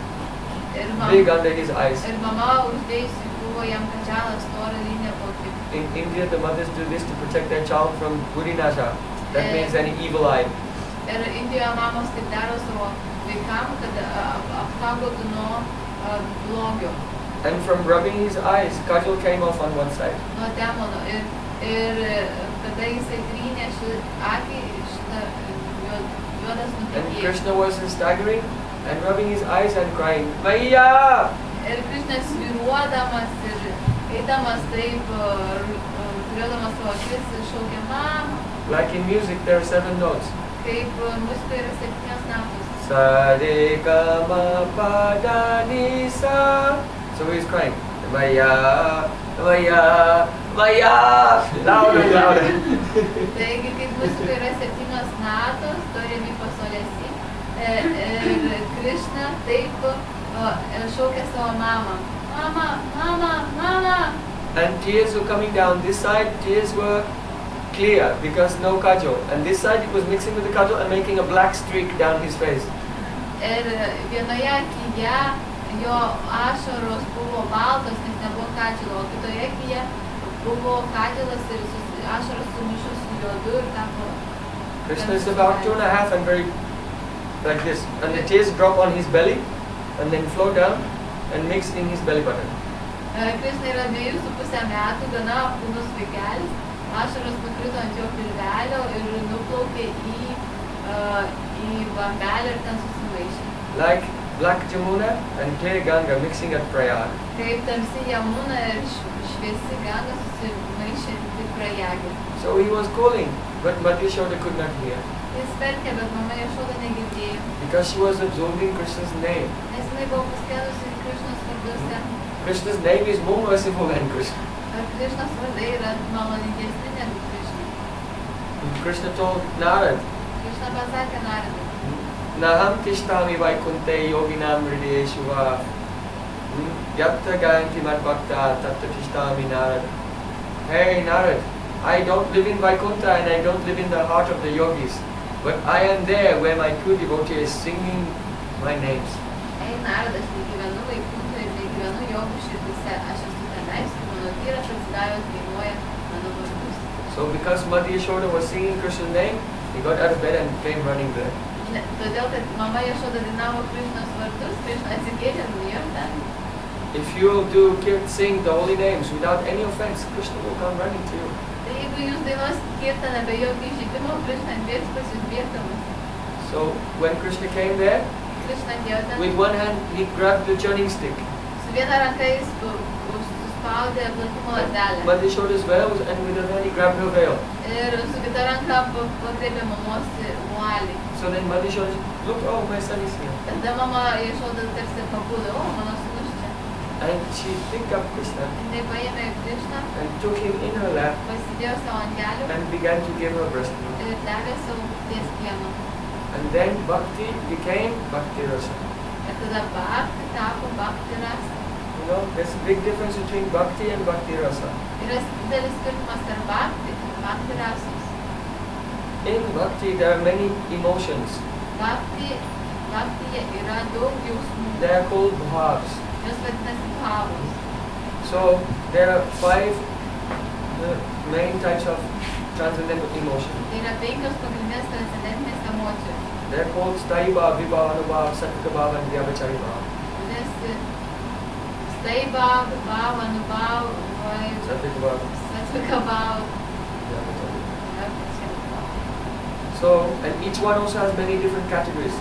A: big under his eyes.
B: Ir mama uždėjusi buvo jam kadžalą storą liniją po akių.
A: In India, the mothers do this to protect their child from burinasha. That means any evil eye.
B: Ir Indijoje mamos taip daro savo vaikam, kad apsaugotų nuo blogio.
A: And from rubbing his eyes, kajal came off on one side.
B: Nuo demono. Ir tada jisai trynė akį, šitą juodas
A: And
B: nutekėjo.
A: Krishna was staggering and rubbing his eyes and crying, Maya!
B: Ir Krišnas svyruodamas ir eidamas taip, turėdamas savo akis, šaukė mama.
A: Like in music, there are 7 notes.
B: Kaip muzikoje yra 7 natos.
A: Sa, re, ga, ma, pa, da, ni, sa. So he's crying, Maya, Maya, Maya! Louder, louder.
B: Taigi, kaip muzikoje yra 7 natos, do, re, mi, fa, sol, la, si. Ir Krišna taip šaukė savo mamą. Mama, mama, mama.
A: And tears were coming down. This side, tears were clear because no kajal. And this side, it was mixing with the kajal and making a black streak down his face.
B: Ir vienoje akyje jo ašaros buvo baltos, nes nebuvo kadžilo, o kitoje akyje buvo kadžilas ir ašaros sumišo su juodu ir tapo.
A: Krishna is about 2.5 and very like this. And the tears drop on his belly and then flow down and mix in his belly button.
B: Krishna yra 2,5 metų, gana apkūnus vaikelis. Ašaros nukrito ant jo pilvelio ir nuplaukė į bambelį ir ten susimaišė.
A: Like black Jamuna and clear Ganga mixing at Prayag.
B: Kaip tamsi Jamuna ir šviesi Ganga susimaišė tik Prayage.
A: So he was calling, but Yashoda could not hear.
B: Jis verkė, bet mama Yashoda negirdėjo.
A: Because she was absorbing Krishna's name.
B: Nes jinai buvo paskėlusi Krišnos varduose.
A: Krishna's name is more merciful than Krishna.
B: Ar Krišnos vardai yra maloningesni negu Krišna.
A: Krishna told Narad,
B: Krišna pasakė Naradui.
A: Naham tishtami vaikunte yoginam hridayeshu va yatta gayanti mad bhakta tatta tishtami Narad. Hey Narad, I don't live in Vaikuntha and I don't live in the heart of the yogis, but I am there where my true devotee is singing my names.
B: Ei Naradas, negyvenu Vaikuntoje ir negyvenu jogų širdise. Aš esu tenais, mano vyras atsidavęs dainuoja mano vardus.
A: So because Mother Yashoda was singing Krishna's name, he got out of bed and came running there.
B: Todėl, kad mama Yashoda dainavo Krišnos vardus, Krišna atsikėlė ir nuėjo ten.
A: If you sing the holy names without any offense, Krishna will come running to you.
B: Tai jeigu jūs dainuosit kirtaną be jokio įžeidimo, Krišna atbėgs pas jūs bėgdamas.
A: So when Krishna came there,
B: Krišna atėjo ten.
A: with one hand he grabbed the churning stick.
B: Su viena ranka jis suspaudė plakimo lazdelę.
A: Mother Yashoda's veil and with her hand he grabbed her veil.
B: Ir su kita ranka pakreipė mamos vualį.
A: So then Mother Yashoda said, look, oh, my son is here.
B: Tada mama Yashoda tarsi pabudo, o mano sūnus čia.
A: And she picked up Krishna
B: Jinai paėmė Krišną,
A: and took him in her lap
B: pasidėjo savo ant kelių
A: and began to give her breast milk.
B: ir davė savo ties pieno.
A: And then Bhakti became Bhakti Rasa.
B: Ir tada Bhakti tapo Bhakti Rasa.
A: You know, there's a big difference between Bhakti and Bhakti Rasa.
B: Yra didelis skirtumas tarp Bhakti ir Bhakti Rasos.
A: In Bhakti there are many emotions.
B: Bhaktyje yra daug jausmų.
A: They are called bhavs.
B: Jos vadinasi bhavos.
A: So there are 5 the main types of transcendental emotion.
B: Tai yra 5 pagrindinės transcendentinės emocijos.
A: They're called staiva, vibhava, anubhava, satvika bhava, and vyabhachari bhava.
B: Vadinasi, staiva, vibhava, anubhava,
A: Satvika bhava.
B: satvika bhava.
A: So, and each one also has many different categories.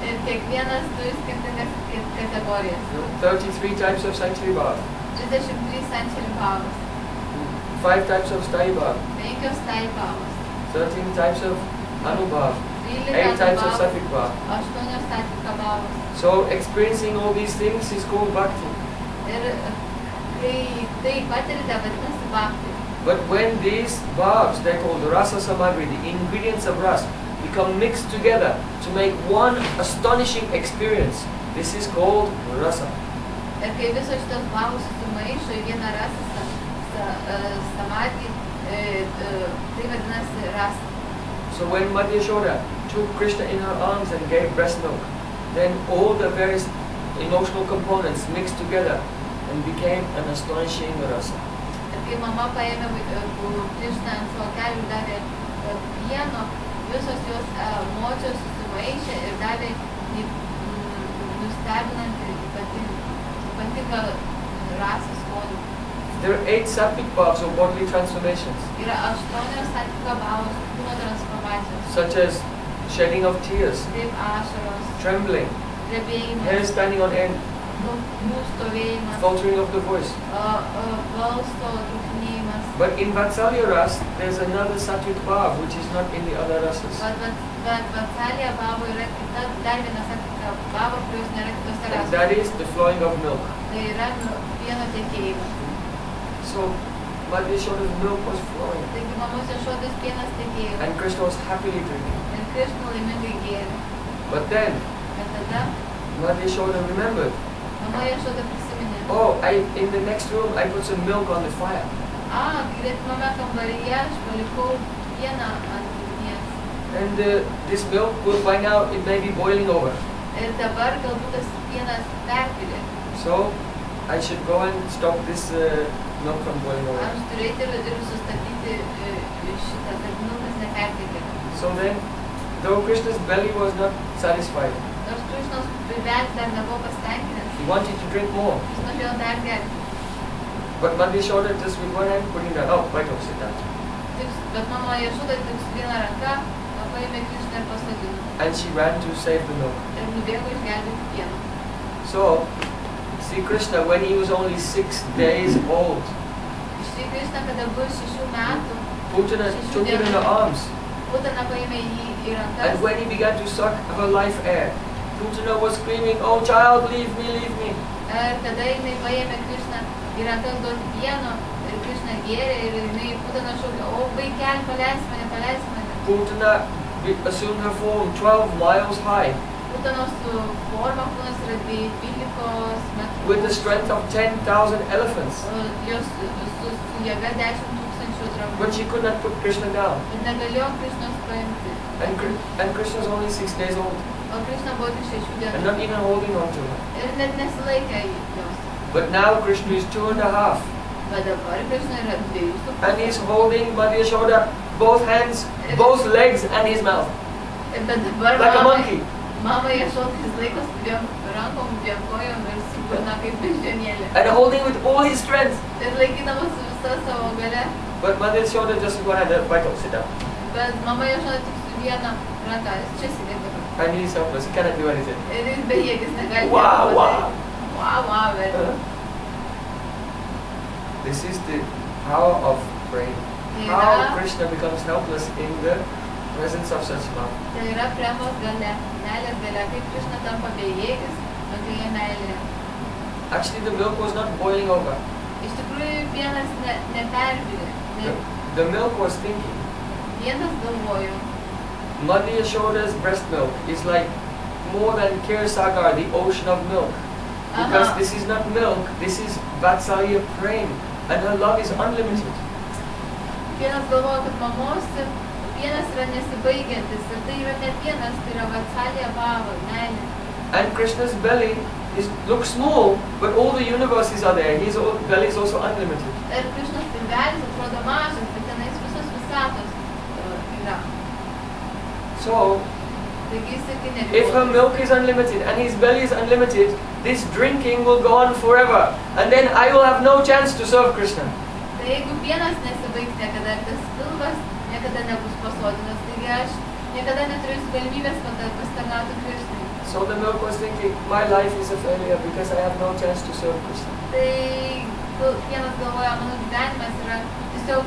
B: Ir kiekvienas turi skirtingas kategorijas.
A: 33 types of sanctuary bhava.
B: 33 sanctuary bhavas.
A: 5 types of staiva.
B: 5 staibhavas.
A: 13 types of anubhava. 8 types of satvika bhava.
B: 8 satvika bhavas.
A: So, experiencing all these things is called bhakti.
B: Ir kai tai patirite, vadinasi bhakti.
A: But when these bhavs, they're called rasa samagri, the ingredients of ras, become mixed together to make one astonishing experience, this is called rasa.
B: Ir kai visos šitos bhavos susimaišo į vieną rasą samadhi, tai vadinasi rasa.
A: So when Madhya Yashoda took Krishna in her arms and gave breast milk, then all the various emotional components mixed together and became an astonishing rasa.
B: Kai mama paėmė Krishną ant savo kelių ir davė pieno, visos jos emocijos susimaišė ir davė nustebinantį ypatingą rasą skonį.
A: There are 8 sattvic bhavs or bodily transformations,
B: Yra 8 satvika bhavos kūno transformacijos.
A: such as shedding of tears,
B: Kaip ašaros,
A: trembling,
B: drebėjimas,
A: hair standing on end,
B: plaukų stovėjimas,
A: faltering of the voice.
B: balso trūkinėjimas.
A: But in Vatsalya ras, there's another sattvic bhav which is not in the other rasas.
B: Bet vatsalya bhavo yra kita, dar viena satvika bhavo, kurios nėra kitose
A: And
B: rasose.
A: that is the flowing of milk.
B: Tai yra pieno tekėjimas.
A: So Madhya Yashoda's milk was flowing
B: Taigi mamos Jašodos pienas tekėjo.
A: and Krishna was happily drinking.
B: Ir Krishna laimingai gėrė.
A: But then
B: Bet tada
A: Madhya Yashoda remembered,
B: mama Jašoda prisiminė.
A: oh, in the next room I put some milk on the fire.
B: Gretimame kambaryje aš palikau pieną ant ugnies.
A: And this milk, by now it may be boiling over.
B: Ir dabar galbūt tas pienas perpylė.
A: So I should go and stop this milk from boiling over.
B: Aš turėti ir sustabdyti šitą, kad milkas neperpylė.
A: So then, though Krishna's belly was not satisfied,
B: Nors Krishnos pilvelis dar nebuvo pasitenkinęs,
A: he wanted to drink more.
B: jis norėjo dar gerti.
A: But Madhya Yashoda just with one hand putting down, oh, right, sit down.
B: Bet mama Jašoda tik su viena ranka paėmė Krishną ir pasodino.
A: And she ran to save the milk.
B: Ir nubėgo išgelbėti pieną.
A: So, see Krishna, when he was only 6 days old,
B: Šį Krishną, kada buvo 6 metų,
A: Putana took him in her arms.
B: Putana paėmė jį į rankas.
A: And when he began to suck her life air, Putana was screaming, oh child, leave me, leave me.
B: Ir tada jinai paėmė Krishną į rankas duoti pieno ir Krishna gėrė ir jinai Putana šaukė, o vaikeli, paleisk mane, paleisk mane.
A: Putana assumed her form 12 miles high,
B: Putanos forma kūnas yra 12 metrų.
A: with the strength of 10,000 elephants.
B: Jos su jėga 10 000 dramų.
A: But she could not put Krishna down.
B: Ir negalėjo Krishnos paimti.
A: And Krishna was only 6 days old,
B: O Krishna buvo tik 6
A: and
B: dienų.
A: not even holding on to her.
B: Ir net nesilaikė jos.
A: But now Krishna is 2.5,
B: Bet dabar Krishna yra 2,5.
A: and he's holding Madhya Yashoda, both hands, both legs, and his mouth,
B: Bet dabar
A: like a monkey.
B: mama Jašoda jis laiko su 2 rankom, 2 kojom ir sukurna kaip beždžionėlė.
A: And holding with all his strength.
B: Ir laikydamas su visa savo gale.
A: But Madhya Yashoda just with one hand, Michael, sit down.
B: Bet mama Jašoda tik su viena ranka. Jis čia sėdėtų.
A: And he's helpless, he cannot do anything.
B: Ir jis bejėgis negali.
A: Wow, wow.
B: Wow, bet.
A: This is the power of praying. How Krishna becomes helpless in the presence of such love.
B: Tai yra premos galia, meilės galia, kaip Krishna tampa bejėgis, tokioje meilėje.
A: Actually, the milk was not boiling over.
B: Iš tikrųjų, pienas nepervirė.
A: The milk was thinking.
B: Pienas galvojo.
A: Madhya Yashoda's breast milk is like more than Sagar, the ocean of milk. Because this is not milk, this is Vatsalya Prem, and her love is unlimited.
B: Pienas galvojo, kad mamos pienas yra nesibaigiantis, ir tai yra ne pienas, tai yra Vatsalya bhava, meilė.
A: And Krishna's belly looks small, but all the universes are there. His belly is also unlimited.
B: Ir Krishnos pilvelis atrodo atrodo mažas, bet tenais visos visatos yra.
A: So,
B: Taigi jis irgi
A: if
B: neribotas.
A: her milk is unlimited and his belly is unlimited, this drinking will go on forever. And then I will have no chance to serve Krishna.
B: Tai jeigu pienas nesibaigs niekada, tas pilvas niekada nebus pasodintas, taigi aš niekada neturėsiu galimybės pasitarnauti Krishnai.
A: So the milk was thinking, my life is a failure because I have no chance to serve Krishna.
B: Tai pienas galvoja, mano gyvenimas yra tiesiog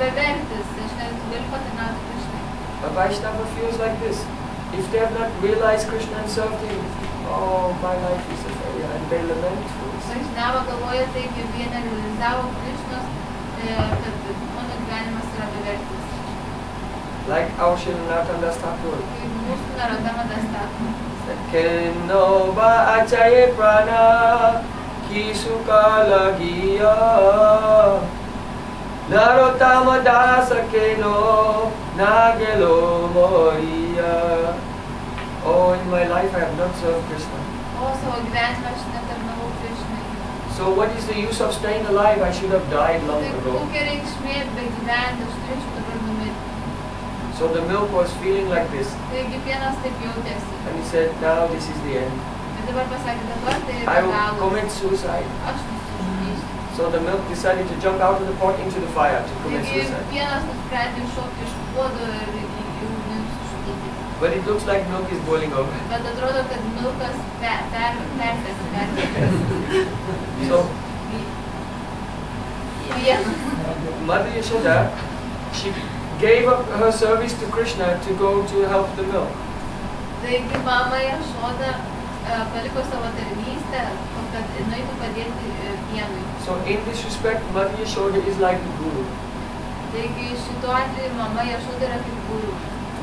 B: bevertis, aš negaliu patarnauti Krishnai.
A: A Vaishnava feels like this. If they have not realized Krishna and served him, oh, my life is a failure, and they lament for this.
B: Vaishnava galvoja taip, jeigu jie nerealizavo Krishnos, kad mano gyvenimas yra bevertis.
A: Like our Srinathan Das Thakur.
B: Kaip mūsų Narodama Das Thakur.
A: Keno ba achaye prana ki sukha lagiya Narottama dasa keno nagelo moriya. Oh, in my life I have not served Krishna.
B: O savo gyvenimą aš netarnavau Krishnai.
A: So what is the use of staying alive? I should have died long
B: Tai
A: ago.
B: kokia reikšmė begyventi, aš turėčiau dabar numirti.
A: So the milk was feeling like this.
B: Taigi pienas taip jautėsi.
A: And he said, now this is the end.
B: Ir dabar pasakė, dabar tai
A: I
B: yra
A: will
B: galas.
A: commit suicide.
B: Aš nusižudysiu.
A: So the milk decided to jump out of the pot into the fire to commit
B: Taigi
A: suicide.
B: pienas nusprendė iššokti iš puodo ir į ugnį nusižudyti.
A: But it looks like milk is boiling over.
B: Bet atrodo, kad milkas persės.
A: So
B: Pienas.
A: Mother Yashoda, she gave up her service to Krishna to go to help the milk.
B: Taigi mama Jašoda paliko savo tarnystę, kad nueitų padėti pienui.
A: So in this respect, Mother Yashoda is like the guru.
B: Taigi šituo atveju mama Jašoda yra kaip guru.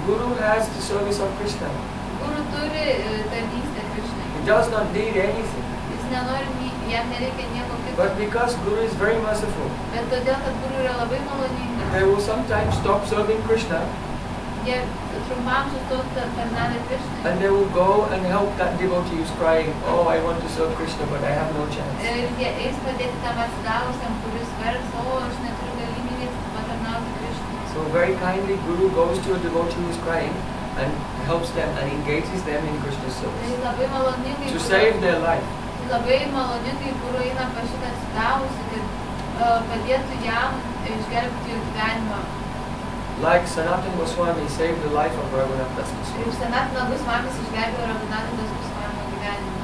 A: Guru has the service of Krishna.
B: Guru turi tarnystę Krishnai.
A: He does not need anything.
B: Jis nenori, jam nereikia nieko kito.
A: But because Guru is very merciful,
B: Bet todėl, kad guru yra labai maloningas.
A: they will sometimes stop serving Krishna
B: Jie trumpam sustos tarnavę Krishnai.
A: and they will go and help that devotee who's crying, oh, I want to serve Krishna, but I have no chance.
B: Ir jie eis padėti tam atsidavusiam, kuris verks, o aš neturiu galimybės patarnauti Krishnai.
A: So very kindly Guru goes to a devotee who's crying and helps them and engages them in Krishna's
B: Tai
A: service
B: labai maloningai
A: to save their life.
B: Labai maloningai guru eina pas šitą atsidavusi, kad padėtų jam išgelbėti jo gyvenimą.
A: Like Sanatana Goswami saved the life of Raghunath Das Goswami.
B: Ir Sanatana Goswamis išgelbėjo Raghunath Das Goswamio gyvenimą.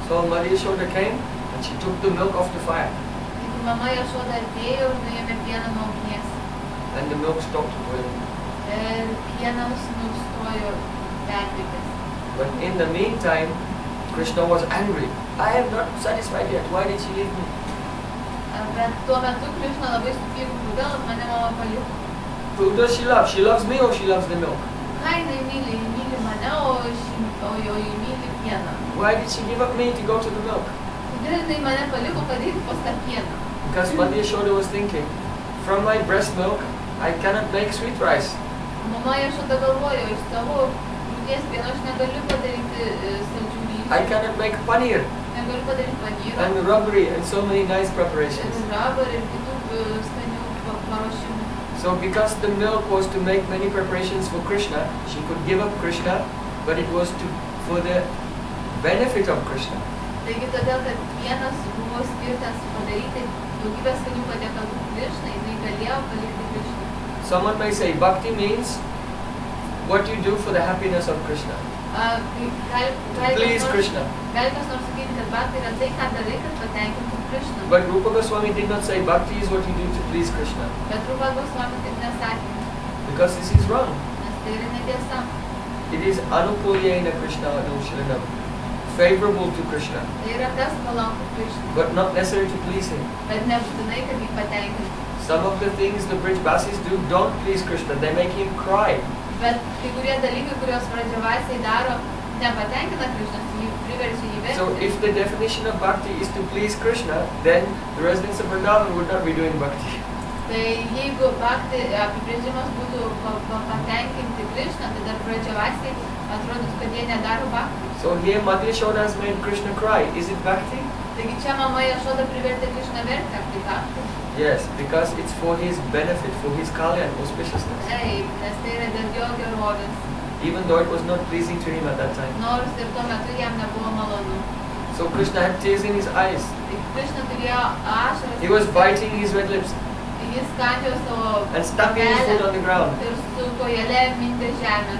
A: So Mother Yashoda came and she took the milk off the fire
B: Taigi mama Jašoda atėjo ir nuėmė pieną nuo ugnies.
A: and the milk stopped boiling.
B: Ir pienas nustojo verpėtis.
A: But in the meantime, Krishna was angry. I am not satisfied yet. Why did she leave me?
B: Bet tuo metu Krishna labai supyko, kodėl mane mama paliko.
A: Who does she love? She loves me or she loves the milk?
B: Ką jinai myli? Ji myli mane, o ji myli pieną.
A: Why did she give up me to go to the milk?
B: Kodėl jinai mane paliko, kad eiti pas tą pieną?
A: Because Mother Yashoda was thinking, from my breast milk, I cannot make sweet rice.
B: Mama Jašoda galvojo, iš savo krūties pieno aš negaliu padaryti saldžių ryžių.
A: I cannot make paneer
B: Negaliu padaryti panyro.
A: and rubbery and so many nice preparations.
B: Ir rabar ir kitų skanių paruošimų.
A: So because the milk was to make many preparations for Krishna, she could give up Krishna, but it was for the benefit of Krishna.
B: Taigi todėl, kad pienas buvo skirtas padaryti daugybę skanių patiekalų Krishnai, jinai galėjo palikti Krishnai.
A: Someone may say, Bhakti means what you do for the happiness of Krishna. Please Krishna.
B: Gali kas nors sakyti, kad bhakti yra tai, ką darai, kad patenkintum Krishną.
A: But Rupa Goswami did not say Bhakti is what you do to please Krishna.
B: Bet Rupa Goswami taip nesakė,
A: Because this is wrong.
B: nes tai yra netiesa.
A: It is anukulyena Krishna anushranam. Favorable to Krishna,
B: Tai yra kas palanku Krishnai,
A: but not necessary to please him.
B: bet nebūtinai, kad jį patenkinti.
A: Some of the things the Brijbasis do don't please Krishna. They make him cry.
B: Bet kai kurie dalykai, kuriuos Pradžiavasiai daro, nepatenkina Krishnas, jį priverčia jį
A: So
B: verkti.
A: if the definition of Bhakti is to please Krishna, then the residents of Vrindavan would not be doing Bhakti.
B: Tai jeigu bhakti apibrėžimas būtų patenkinti Krishną, tai dar Pradžiavasiai atrodytų, kad jie nedaro bhakti.
A: So here Mother Yashoda has made Krishna cry. Is it bhakti?
B: Taigi čia mama Jašoda privertė Krishną verkti, ar tai bhakti?
A: Yes, because it's for his benefit, for his kalyan, auspiciousness.
B: Taip, nes tai yra dėl jo gerovės.
A: Even though it was not pleasing to him at that time.
B: Nors ir tuo metu jam nebuvo malonu.
A: So Krishna had tears in his eyes.
B: Taigi Krishna turėjo ašaras.
A: He was biting his red lips
B: Jis kandžiojo savo
A: and stamping his foot on the ground.
B: ir su kojele mindė žemę.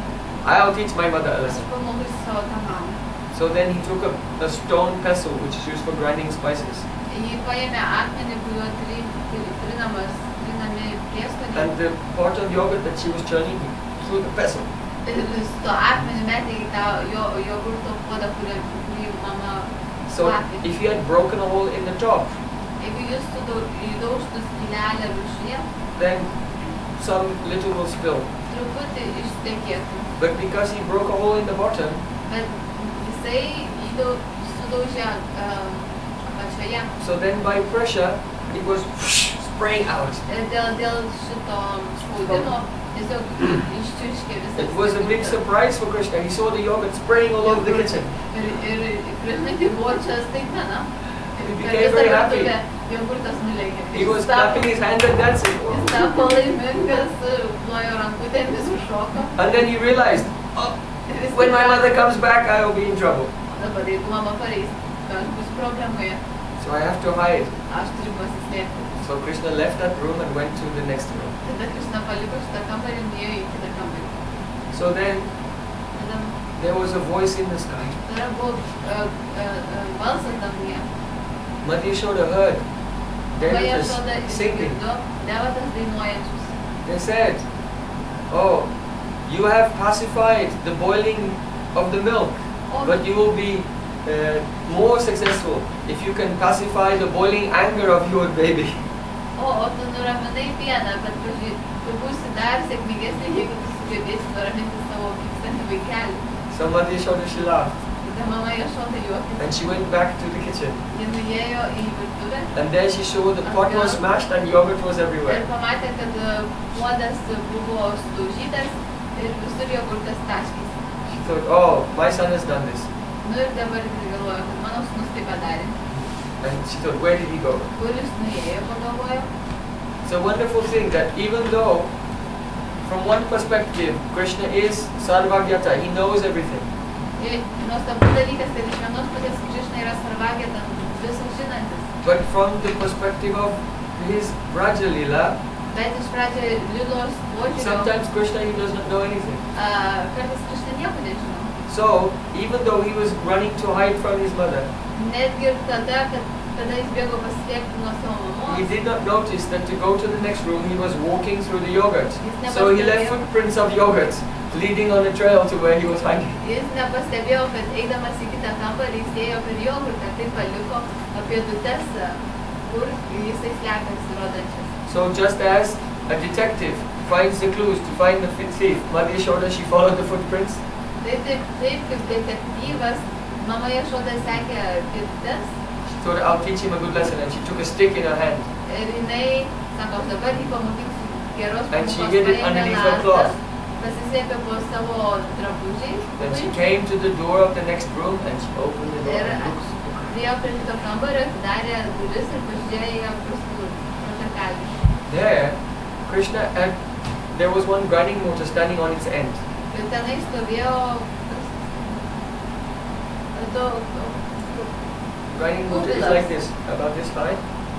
A: I'll teach my mother a
B: Aš
A: lesson.
B: pamokysiu savo tą mamą.
A: So then he took a stone pestle, which is used for grinding spices.
B: Jį paėmė akmenį, kuriuo trinami prieskoniai.
A: And the pot of yogurt that she was churning, he threw the pestle.
B: Ir su tuo akmeniu metė į tą jogurto puodą, kurį mama
A: So
B: plakė.
A: if he had broken a hole in the top,
B: Jeigu jis įdaužtų skylelę viršuje,
A: then some little will spill.
B: truputį ištekėtų.
A: But because he broke a hole in the bottom,
B: Bet jisai sudaužė apačioje.
A: so then by pressure, it was spraying out.
B: Ir dėl šito spaudimo tiesiog iščiuškė visą.
A: It was a big surprise for Krishna. He saw the yogurt spraying all over the kitchen.
B: Ir Krishnai tai buvo čia staigmena.
A: He became very happy.
B: Jogurtas nulėkė.
A: He was clapping his hands and dancing.
B: Jis tapo laimingas, plojo rankutėmis, užšoko.
A: And then he realized, oh, when my mother comes back, I will be in trouble.
B: Dabar jeigu mama pareis, aš bus problemoje.
A: So I have to hide.
B: Aš turiu pasislėpti.
A: So Krishna left that room and went to the next room.
B: Tada Krishna paliko šitą kambarį ir nuėjo į kitą kambarį.
A: So then
B: Tada
A: there was a voice in the sky.
B: buvo balsas danguje.
A: Mother Yashoda heard
B: Mama
A: devotees
B: Jašoda
A: singing.
B: išgirdo devotas dainuojančius.
A: They said, oh, you have pacified the boiling of the milk, but you will be more successful if you can pacify the boiling anger of your baby.
B: O tu nuraminai pieną, bet tu būsi dar sėkmingesnė, jeigu tu sugebėsi nuraminti savo pykstantį vaikelį.
A: So Mother Yashoda, she laughed.
B: Tada mama Jašoda juokėsi.
A: And she went back to the kitchen.
B: Ji nuėjo į virtuvę
A: And there she saw the pot was smashed and yogurt was
B: ir
A: everywhere.
B: pamatė, kad puodas buvo sudaužytas ir visur jogurtas taškėsi.
A: She thought, oh, my son has done this.
B: Nu ir dabar galvojo, kad mano sūnus tai padarė.
A: And she thought, where did he go?
B: Kur jis nuėjo, pagalvojo.
A: It's a wonderful thing that even though, from one perspective, Krishna is Sarvagyata, he knows everything.
B: Ir nuostabus dalykas, kad iš vienos pusės Krishna yra sarvagyata, visą žinantis.
A: But from the perspective of his Braja Lila,
B: Bet iš pradžio Lilos požiūrio,
A: sometimes Krishna, he does not know anything.
B: kartais Krishna nieko nežino.
A: So, even though he was running to hide from his mother,
B: Netgi ir tada, kada jis bėgo pasislėpti nuo savo
A: he
B: mamos,
A: did not notice that to go to the next room, he was walking through the yogurt.
B: never
A: So he left
B: did.
A: footprints of yogurt leading on a trail to where he was hiding.
B: jis nepastebėjo, kad eidamas į kitą kambarį jis ėjo per jogurtą, tai paliko pėdutes, kur jisai slepiasi rodančias.
A: So just as a detective finds the clues to find the thief, Mother Yashoda, she followed the footprints.
B: Taip kaip detektyvas, mama Jašoda sekė pėdutes
A: She thought, I'll teach him a good lesson, and she took a stick in her hand.
B: ir jinai, sako, aš dabar jį pamokysiu geros
A: And she
B: pamokos,
A: hid it
B: paėmė
A: underneath her
B: lazdą,
A: cloth.
B: pasislėpė po savo drabužiais
A: Then she came to the door of the next room and she opened the door
B: ir
A: and looked.
B: priėjo prie kito kambario, atidarė duris ir pažiūrėjo pro takelį.
A: There, Krishna had, there was one grinding motor standing on its end.
B: Ir tenai stovėjo
A: Grinding motor is like this, about this high,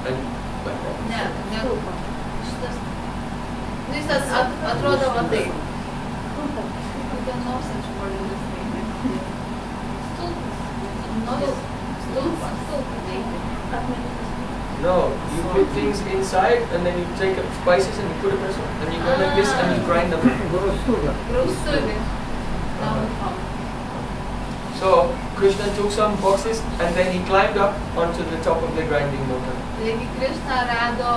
A: and like that.
B: ne, šitas, nu jis atrodo va taip. Kokia nors atšuolinis stulpas.
A: No, you put things inside and then you take up spices and you put it this one. And you go like this and you grind them.
B: Grausuvė.
A: So Krishna took some boxes and then he climbed up onto the top of the grinding motor.
B: Taigi Krishna rado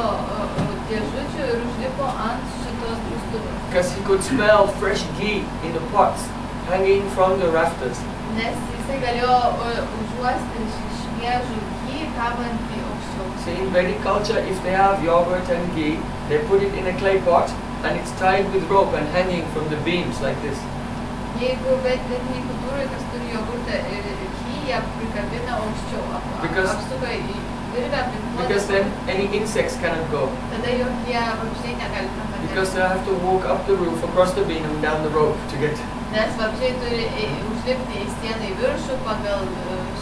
B: dėžučių ir užlipo ant šitos grūstuvės.
A: Because he could smell fresh ghee in the pots hanging from the rafters.
B: Nes jisai galėjo užuosti šviežų ghee kabantį aukščiau.
A: So in Vedic culture, if they have yogurt and ghee, they put it in a clay pot and it's tied with rope and hanging from the beams like this.
B: Jeigu vedininkų durui, kas turi jogurtą ir jie prikabina aukščiau, apsuka į virvę aplink.
A: Because then any insects cannot go.
B: Tada jokie vabzdžiai negali tam patekti.
A: Because they have to walk up the roof, across the beam and down the rope to get.
B: Nes vabzdžiai turi užlipti į sieną į viršų pagal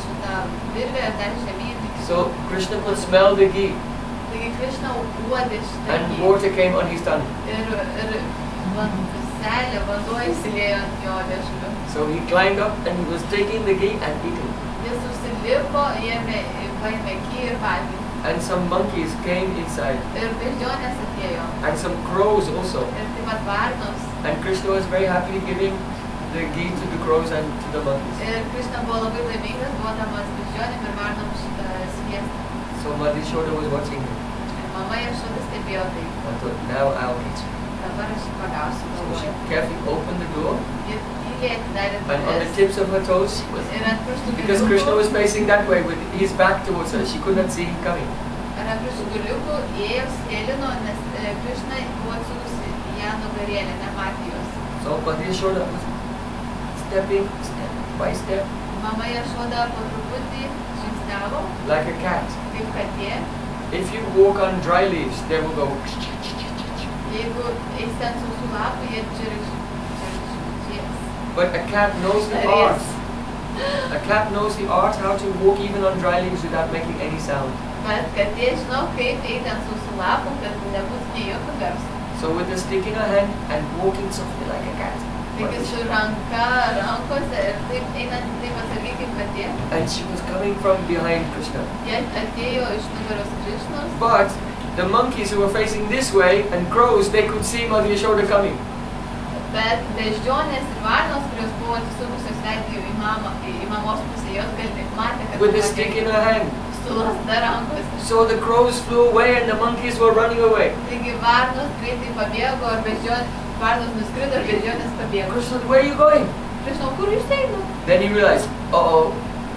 B: šitą virvę ir dar žemyn.
A: So Krishna could smell the ghee.
B: Taigi Krishna uodė šitą
A: And
B: ghee.
A: water came on his tongue.
B: Ir seilė, vanduo įsiliejo ant jo liežuvio.
A: So he climbed up and he was taking the ghee and eating.
B: Jis užsilipo, paėmė ghee ir valgė.
A: And some monkeys came inside.
B: Ir beždžionės atėjo.
A: And some crows also.
B: Ir taip pat varnos.
A: And Krishna was very happy giving the ghee to the crows and to the monkeys.
B: Ir Krishna buvo labai laimingas, duodamas beždžionėm ir varnom šitą sviestą.
A: So Mother Yashoda was watching him.
B: Ir mama Yashoda stebėjo tai.
A: I thought, now I'll eat you.
B: Dabar aš jį pagausiu,
A: So she
B: galvoju.
A: carefully opened the door.
B: Ir tyliai atidarė
A: And on the
B: duris.
A: tips of her toes, she was.
B: Ir ant pirštų
A: Because Krishna
B: galiukų.
A: was facing that way with his back towards her. She could not see him coming.
B: Ir ant pirštų galiukų ėjo sėlino, nes Krishna buvo atsukusi į ją nugarėlę, nematė jos.
A: So Mother Yashoda was stepping step by step
B: Mama Yashoda po truputį žingsniavo,
A: like a cat.
B: kaip katė.
A: If you walk on dry leaves, they will go.
B: Jeigu eisi ant sausų lapų, jie čirkšės.
A: But a cat knows the art. A cat knows the art how to walk even on dry leaves without making any sound.
B: Bet katė žino, kaip eiti ant sausų lapų, kad nebus nei jokio garso.
A: So with the stick in her hand and walking softly like a cat.
B: Taigi su ranka rankose ir taip einant taip atsargiai kaip katė.
A: And she was coming from behind Krishna.
B: Jie atėjo iš nugaros Krishnos.
A: But the monkeys who were facing this way and crows, they could see Mother Yashoda coming.
B: Bet beždžionės ir varnos, kurios buvo atsisukusios veidu į mamos pusę, jos matė, kad
A: With the stick in her hand.
B: su lazda rankose.
A: So the crows flew away and the monkeys were running away.
B: Taigi varnos greitai pabėgo, varnos nuskrido ir beždžionės pabėgo.
A: Krishna, where are you going?
B: Krishna, kur jūs einu?
A: Then he realized, uh-oh,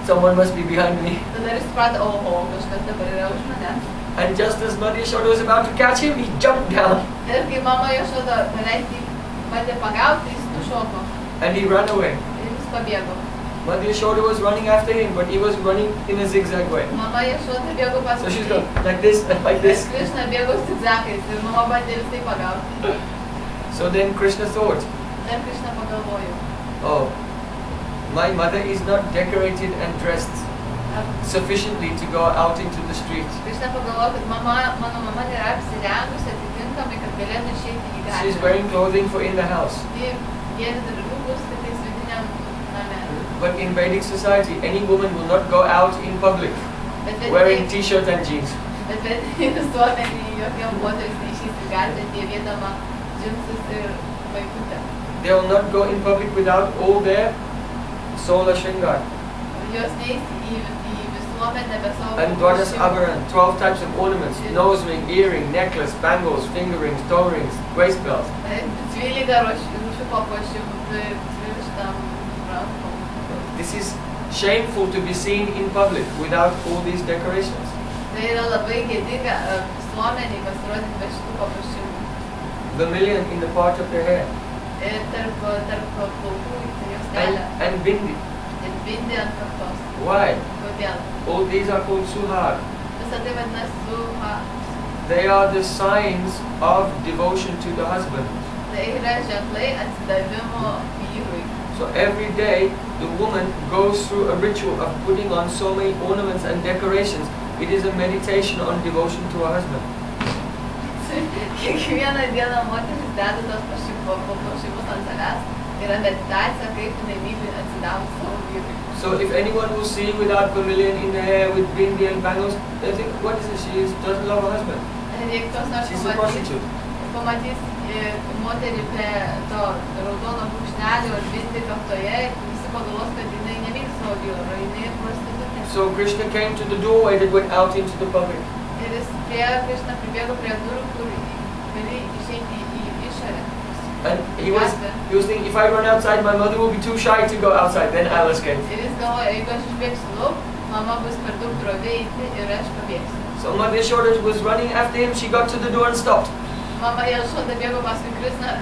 A: someone must be behind me.
B: Tada jis suprato, oho, kažkas dabar yra už manęs.
A: And just as Mother Yashoda was about to catch him, he jumped down.
B: Ir kai mama Yashoda beveik jį bandė pagauti, jis nušoko
A: And he ran away.
B: ir jis pabėgo.
A: Mother Yashoda was running after him, but he was running in a zigzag way.
B: Mama Yashoda bėgo
A: So
B: paskui.
A: she's going like this and like this.
B: Krishna bėgo zigzagais ir mama bandė visai pagauti.
A: So then Krishna thought,
B: Dar Krishna pagalvojo.
A: oh, my mother is not decorated and dressed sufficiently to go out into the street.
B: Krishna pagalvojo, kad mano mama nėra apsirengusi atitinkamai, kad galėtų išeiti į gatvę.
A: She's wearing clothing for in the house.
B: Ji dėvi drabužius, kad tais vidiniam name.
A: But in Vedic society, any woman will not go out in public wearing t-shirt and jeans.
B: Bet visuomenėje jokia moteris neišeis į gatvę dėvėdama džinsus ir vaikutę.
A: They will not go in public without all their solar shringar.
B: Jos neis į visuomenę be savo
A: And Dwadas Abharan, 12 types of ornaments, nose ring, earring, necklace, bangles, finger rings, toe rings, waist belts.
B: 12 rūšių papuošimų turi šitam rankom.
A: This is shameful to be seen in public without all these decorations.
B: Tai yra labai gėdinga visuomeniai pasirodyti be šitų papuošimų.
A: Vermilion in the part of their hair.
B: Ir tarp plaukų tai jos kelia.
A: And bindi.
B: Ir bindi ant kaktos.
A: Why?
B: Kodėl?
A: All these are called suhag.
B: Visą tai vadinasi suha.
A: They are the signs of devotion to the husband.
B: Tai yra ženklai atsidavimo vyrui.
A: So every day the woman goes through a ritual of putting on so many ornaments and decorations. It is a meditation on devotion to her husband.
B: Kiekvieną dieną moteris deda tos papuošimus ant savęs. Yra meditacija, kaip jinai myli atsidavus savo vyrui.
A: So if anyone will see without vermilion in the hair, with bindi and bangles, they think, what is this? She doesn't love her husband.
B: Jeigu tos nors
A: She's a prostitute.
B: pamatys moterį be to raudono brūkšnelio ir bindi kaktoje, visi pagalvos, kad jinai nemyli savo vyro, jinai prostitutė.
A: So Krishna came to the doorway that went out into the public.
B: Ir jis Krishna pribėgo prie durų, kur gali išeiti į išorę.
A: And he was thinking, if I run outside, my mother will be too shy to go outside, then I'll escape.
B: Ir jis galvoja, jeigu aš išbėgsiu lauk, mama bus per daug drovė eiti ir aš pabėgsiu.
A: So Mother Yashoda was running after him, she got to the door and stopped.
B: Mama Yashoda bėgo paskui Krishną,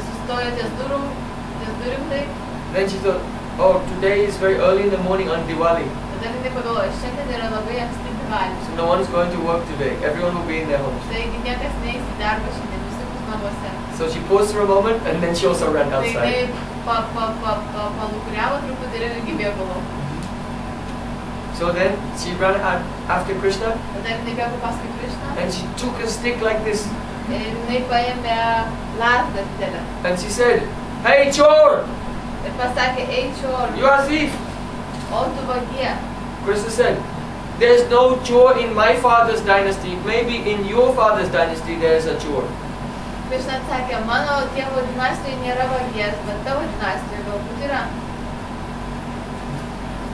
B: sustojo ties durim taip.
A: Then she thought, oh, today is very early in the morning on Diwali.
B: Tada jinai pagalvojo, šiandien yra labai anksti Diwalis.
A: So no one is going to work today. Everyone will be in their homes.
B: Taigi niekas neis į darbą šiandien, visi bus namuose.
A: So she paused for a moment and then she also ran
B: Tai
A: outside.
B: jinai palūkuriavo truputį ir irgi bėgo lauk.
A: So then she ran out after Krishna
B: Tada jinai bėgo paskui Krišną
A: and she took a stick like this
B: ir jinai paėmė lazdą didelę.
A: and she said, "Hey chore,
B: Ir pasakė, ei čor,
A: you are a thief."
B: o tu vagie.
A: Krishna said, "There's no chore in my father's dynasty. Maybe in your father's dynasty there is a chore."
B: Krišna atsakė, mano tėvo dinastijoje nėra vagies, bet tavo dinastijoje galbūt yra.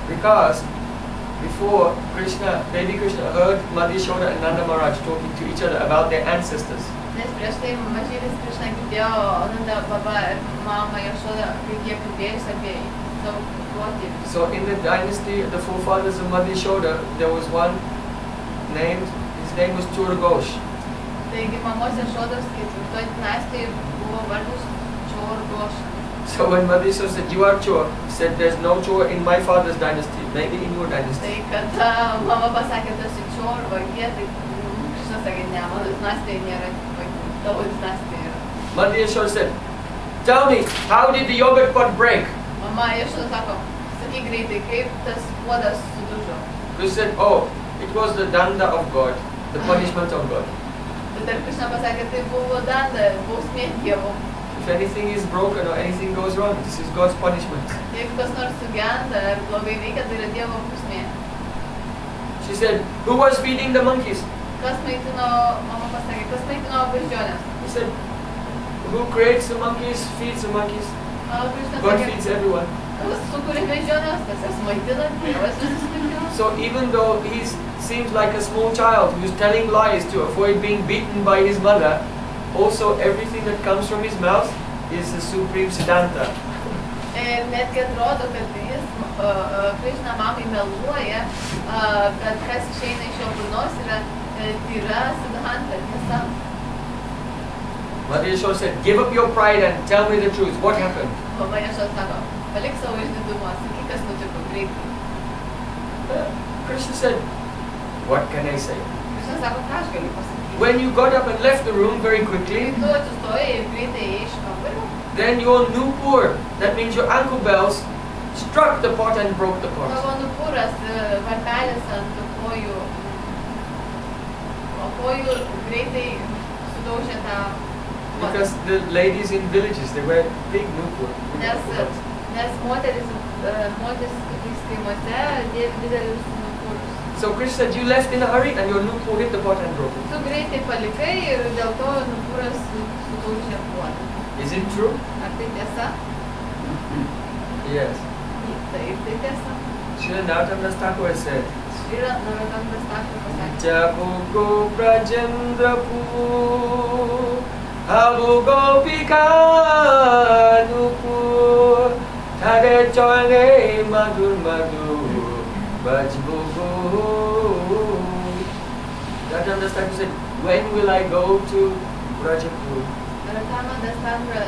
A: Because before Krishna, baby Krishna heard Mother Yashoda and Nanda Maharaj talking to each other about their ancestors.
B: Nes prieš tai mažylis Krišna girdėjo Nanda Baba ir mama Yashoda, kaip jie kalbėjus apie savo protėvius.
A: So in the dynasty, the forefathers of Mother Yashoda, there was one named, his name was Chorghosh.
B: Taigi mamos Yashodos ketvirtoji dinastijoje buvo vardas Chorghosh.
A: So when Mother Yashoda said, "You are chore," he said, "There's no chore in my father's dynasty, maybe in your dynasty."
B: Tai kada mama pasakė, tu esi čor, vagie, tai Krišna sakė, ne, mano dinastijoje nėra vagių, tavo dinastijoje yra.
A: Mother Yashoda said, "Tell me, how did the yogurt pot break?"
B: Mama Yashoda sako, sakyk greitai, kaip tas puodas sudužo.
A: Krishna said, "Oh, it was the danda of God, the punishment of God.
B: Bet dar Krišna pasakė, tai buvo danda, bausmė Dievo.
A: If anything is broken or anything goes wrong, this is God's punishment."
B: Jeigu kas nors sugenda ar blogai veikia, tai yra Dievo bausmė.
A: She said, "Who was feeding the monkeys?"
B: Kas maitino, mama pasakė, kas maitino beždžionės?
A: He said, "Who creates the monkeys, feeds the monkeys.
B: Krišna
A: God
B: sakė,
A: feeds everyone."
B: kas sukūrė beždžionės, kas jas maitina, Dievas visus maitino.
A: So even though he seems like a small child who's telling lies to avoid being beaten by his mother, also everything that comes from his mouth is the supreme Siddhanta.
B: Ir netgi atrodo, kad jis Krišna mamai meluoja, kad kas išeina iš jo burnos yra tyra Siddhanta, tiesa.
A: Mother Yashoda said, "Give up your pride and tell me the truth. What happened?"
B: Mama Yashoda sako, palik savo išdidumą, sakyk, kas nutiko greitai.
A: Krishna said, "What can I say?
B: Krišna sako, ką aš galiu pasakyti.
A: When you got up and left the room very quickly,
B: Kai tu atsistojai ir greitai ėjai iš kambario,
A: then your nupur, that means your ankle bells, struck the pot and broke the pot."
B: tavo nupūras varpelis ant kojų, o kojų greitai sudaužė tą puodą.
A: Because the ladies in villages, they wear big nupur.
B: Nes moteris tais kaimuose dėvi didelius nupūrus.
A: So Krishna said, "You left in a hurry and your nupur hit the pot and broke it."
B: Tu greitai palikai ir dėl to nupūras sudaužė puodą.
A: Is it true?
B: Ar tai tiesa?
A: Yes.
B: Taip, tai tiesa.
A: Srila Narottam Thakur said,
B: Yra Narottam Thakur pasakė.
A: "Jabugo Brajendra Pur, Abu Gopika Nupur, Tade Chone Madhur Madhur, Bajbugo." Narottam Thakur said, "When will I go to Brajapur?"
B: Narottam Thakur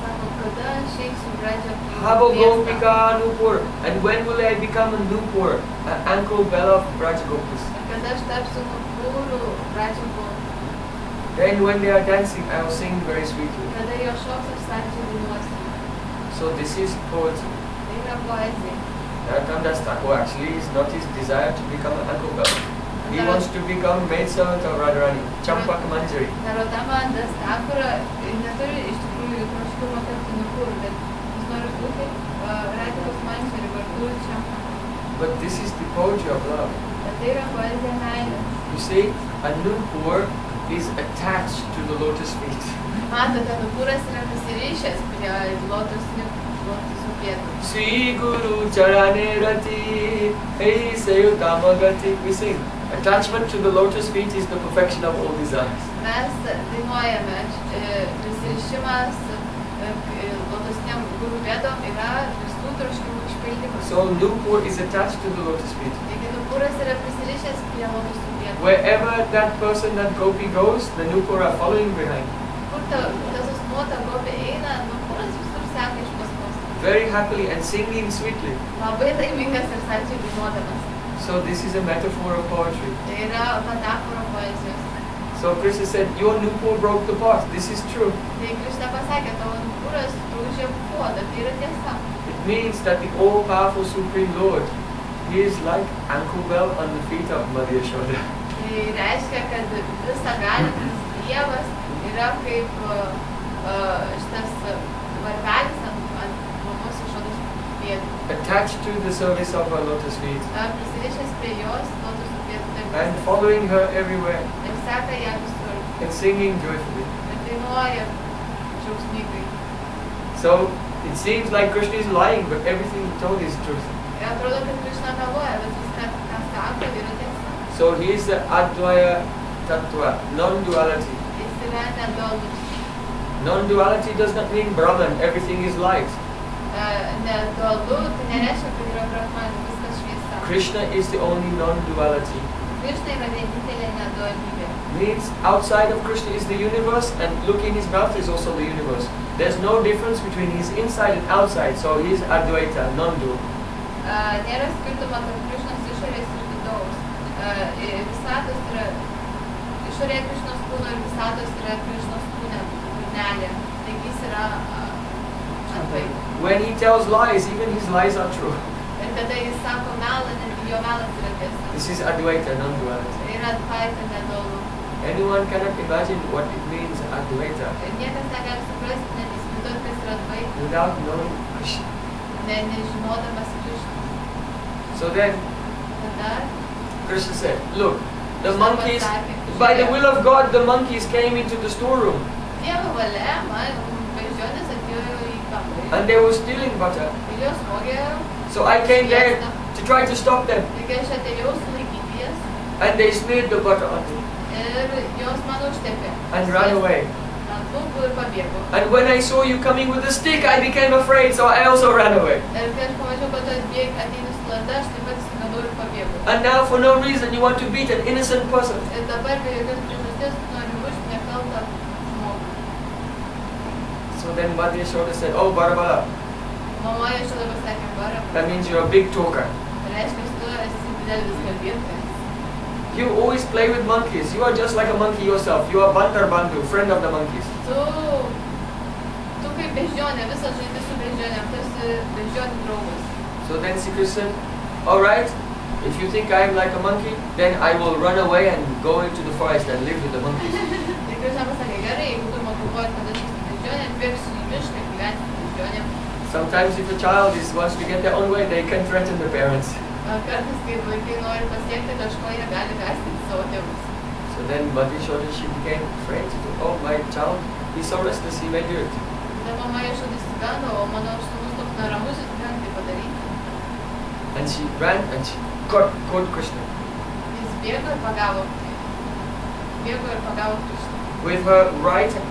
B: sako, kada aš eisiu į Brajapur
A: Habo
B: miestą?
A: Gopika Nupur, and when will I become a Nupur, an ankle bell of Brajagopis?
B: Kada aš tapsiu nupūrų Brajapur?
A: Then when they are dancing, I will sing very sweetly.
B: Kada jo šoks aš saldžiai dainuosiu.
A: So this is poetry.
B: Tai yra poezija.
A: Narottam Thakur actually is not his desire to become an ankle bell. He wants to become maid servant of Radharani, Champak Manjari.
B: Narottam Thakur neturi iš tikrųjų troškumo tapti nupūrų, bet jis nori būti Radharani Manjari vardu Champak.
A: But this is the poetry of love.
B: Bet tai yra poezija meilės.
A: You see, a Nupur is attached to the lotus feet.
B: Matote, nupūras yra prisirišęs prie lotusų pėdų.
A: Sri Guru Charane Rati, Hey Sayutamagati. We sing. Attachment to the lotus feet is the perfection of all desires.
B: Mes dainuojame, prisirišimas lotusiniam gurų pėdom yra visų troškimų išpildymas.
A: So Nupur is attached to the lotus feet.
B: Taigi nupūras yra prisirišęs prie lotusų pėdų.
A: Wherever that person, that gopi goes, the Nupur are following behind.
B: Kur tas asmuo, ta gopė eina, nupūras visur seka iš paskos.
A: very happily and singing sweetly.
B: Labai laimingas ir saldžiai dainuodamas.
A: So this is a metaphor of poetry.
B: Tai yra metafora poezijos.
A: So Krishna said, your nupur broke the pot. This is true.
B: Tai Krishna pasakė, tavo nupūras daužė puodą. Tai yra tiesa.
A: It means that the all-powerful Supreme Lord, He is like ankle bell on the feet of Mother Yashoda.
B: Tai reiškia, kad visa galintis Dievas yra kaip šitas varpelis ant mamos Yashodos pėdų.
A: Attached to the service of her lotus feet.
B: Prisirišęs prie jos lotusų pėdų.
A: And following her everywhere.
B: Ir seka ją visur.
A: And singing joyfully.
B: Ir dainuoja džiaugsmingai.
A: So it seems like Krishna is lying, but everything he told is truth.
B: Atrodo, kad Krishna meluoja, bet viską, ką sako, yra tiesa.
A: So he is the Advaya Tattva, non-duality.
B: Jis yra nedualus.
A: Non-duality does not mean Brahman, everything is light.
B: Nedualu, tai nereiškia, kad yra Brahman, viskas šviesa.
A: Krishna is the only non-duality.
B: Krishna yra vienintelė nedualybė.
A: Means outside of Krishna is the universe, and look in his mouth is also the universe. There's no difference between his inside and outside, so he is Advaita, non-dual.
B: Nėra skirtumo tarp Krishnos išorės ir vidaus. Visatos yra išorėje Krishnos kūno ir visatos yra Krishnos kūne, kūnelė. Taigi jis yra Advaita.
A: When he tells lies, even his lies are true.
B: Ir kada jis sako melą, netgi jo melas yra tiesa.
A: This is Advaita, non-duality.
B: Tai yra Advaita, nedualu.
A: Anyone cannot imagine what it means, Advaita,
B: Niekas negali suprasti, net įsivaizduoti, kas yra Advaita,
A: without knowing Krishna.
B: nežinodamas Krishną.
A: So then,
B: Tada
A: Krishna said, look, the monkeys, by the will of God, the monkeys came into the storeroom.
B: Dievo valia, beždžionės atėjo į kambarį.
A: And they were stealing butter.
B: Ir jos smogė.
A: So I came there to try to stop them.
B: Taigi aš atėjau sulaikyti jas.
A: And they smeared the butter on me.
B: Ir jos man užtepė.
A: And ran away.
B: Ant lūpų ir pabėgo.
A: And when I saw you coming with a stick, I became afraid, so I also ran away.
B: Ir kai aš pamačiau, kad tu ateini su lazda, aš taip pat išsigandau ir pabėgau.
A: And now for no reason you want to beat an innocent person.
B: Ir dabar be jokios priežasties tu nori mušti nekaltą žmogų.
A: So then Mother Yashoda said, oh Barabala,
B: Mama Yashoda pasakė, Barabala.
A: that means you're a big talker.
B: Reiškia, tu esi didelis kalbėtojas.
A: You always play with monkeys. You are just like a monkey yourself. You are Bandar Bandhu, friend of the monkeys.
B: Tu kaip beždžionė, visą žaidži su beždžionėm, tu esi beždžionių draugas.
A: So then Sri Krishna said, alright, if you think I am like a monkey, then I will run away and go into the forest and live with the monkeys.
B: Tai Krishna pasakė, gerai, jeigu tu galvoji, kad aš esu beždžionė, bėgsiu į mišką gyventi su beždžionėm.
A: Sometimes if a child wants to get their own way, they can threaten the parents.
B: Kartais, kai vaikai nori pasiekti kažko, jie gali gąsdinti savo tėvus.
A: So then Mother Yashoda, she became afraid. She thought, oh, my child, he's so restless, he may do it.
B: Tada mama Yashoda išsigando, o mano sūnus toks neramus, jis gali tai padaryti.
A: And she ran and she caught Krishna.
B: Jis bėgo ir pagavo Krishną.
A: With her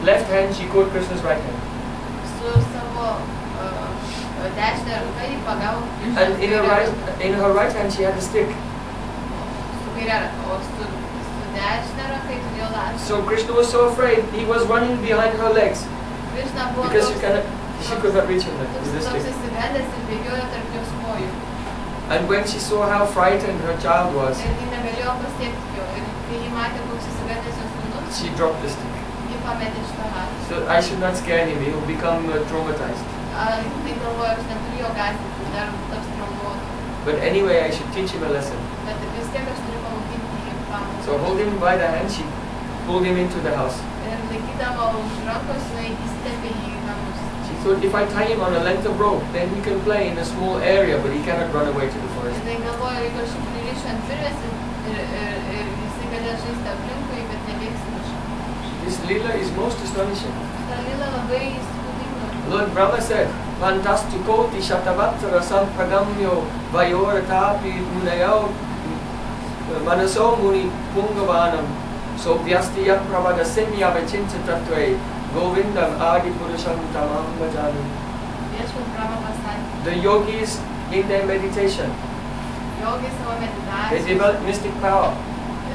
A: left hand, she caught Krishna's right hand.
B: Su savo dešinę ranką jį pagavo Krishną.
A: And in her right hand, she had a stick.
B: Su kairė ranka, o su dešinę ranką jį turėjo lazdą.
A: So Krishna was so afraid, he was running behind her legs.
B: Krishna buvo
A: Because she could not reach him with the
B: toks
A: stick.
B: įsigandęs ir bėgiojo tarp jos kojų.
A: And when she saw how frightened her child was,
B: Ir ji negalėjo pasiekti jo. Ir kai ji matė, koks įsigandęs jos sūnus,
A: she dropped the stick.
B: ji pametė šitą lazdą.
A: So I should not scare him, he will become traumatized.
B: Tai galvoju, aš neturiu jo gąsdinti, dar taps traumuotu.
A: But anyway, I should teach him a lesson.
B: Bet vis tiek aš turiu pamokinti jį pamoką.
A: So hold him by the hand, she pulled him into the house.
B: Ir laikydama už rankos, jinai įsitepė jį į namus.
A: She thought if I tie him on a length of rope, then he can play in a small area, but he cannot run away to the forest.
B: Ir galvoju, jeigu aš jį pririšiu ant virvės ir jisai galės žaisti aplinkui, bet nebėgs į mišką.
A: This lila is most astonishing.
B: Ta lila labai įspūdinga.
A: Lord Brahma said, Fantastikoti Shatavatra Sampragamyo Vayoratapi Munayao Manaso Muni Pungavanam So Vyastiyat Pravadasinya Vachinta Tattve Govindam Adi Purusham Tamam Bhajami.
B: Viešpas Brahma pasakė.
A: The yogis in their meditation,
B: Jogai savo
A: they
B: meditacijos
A: develop mystic power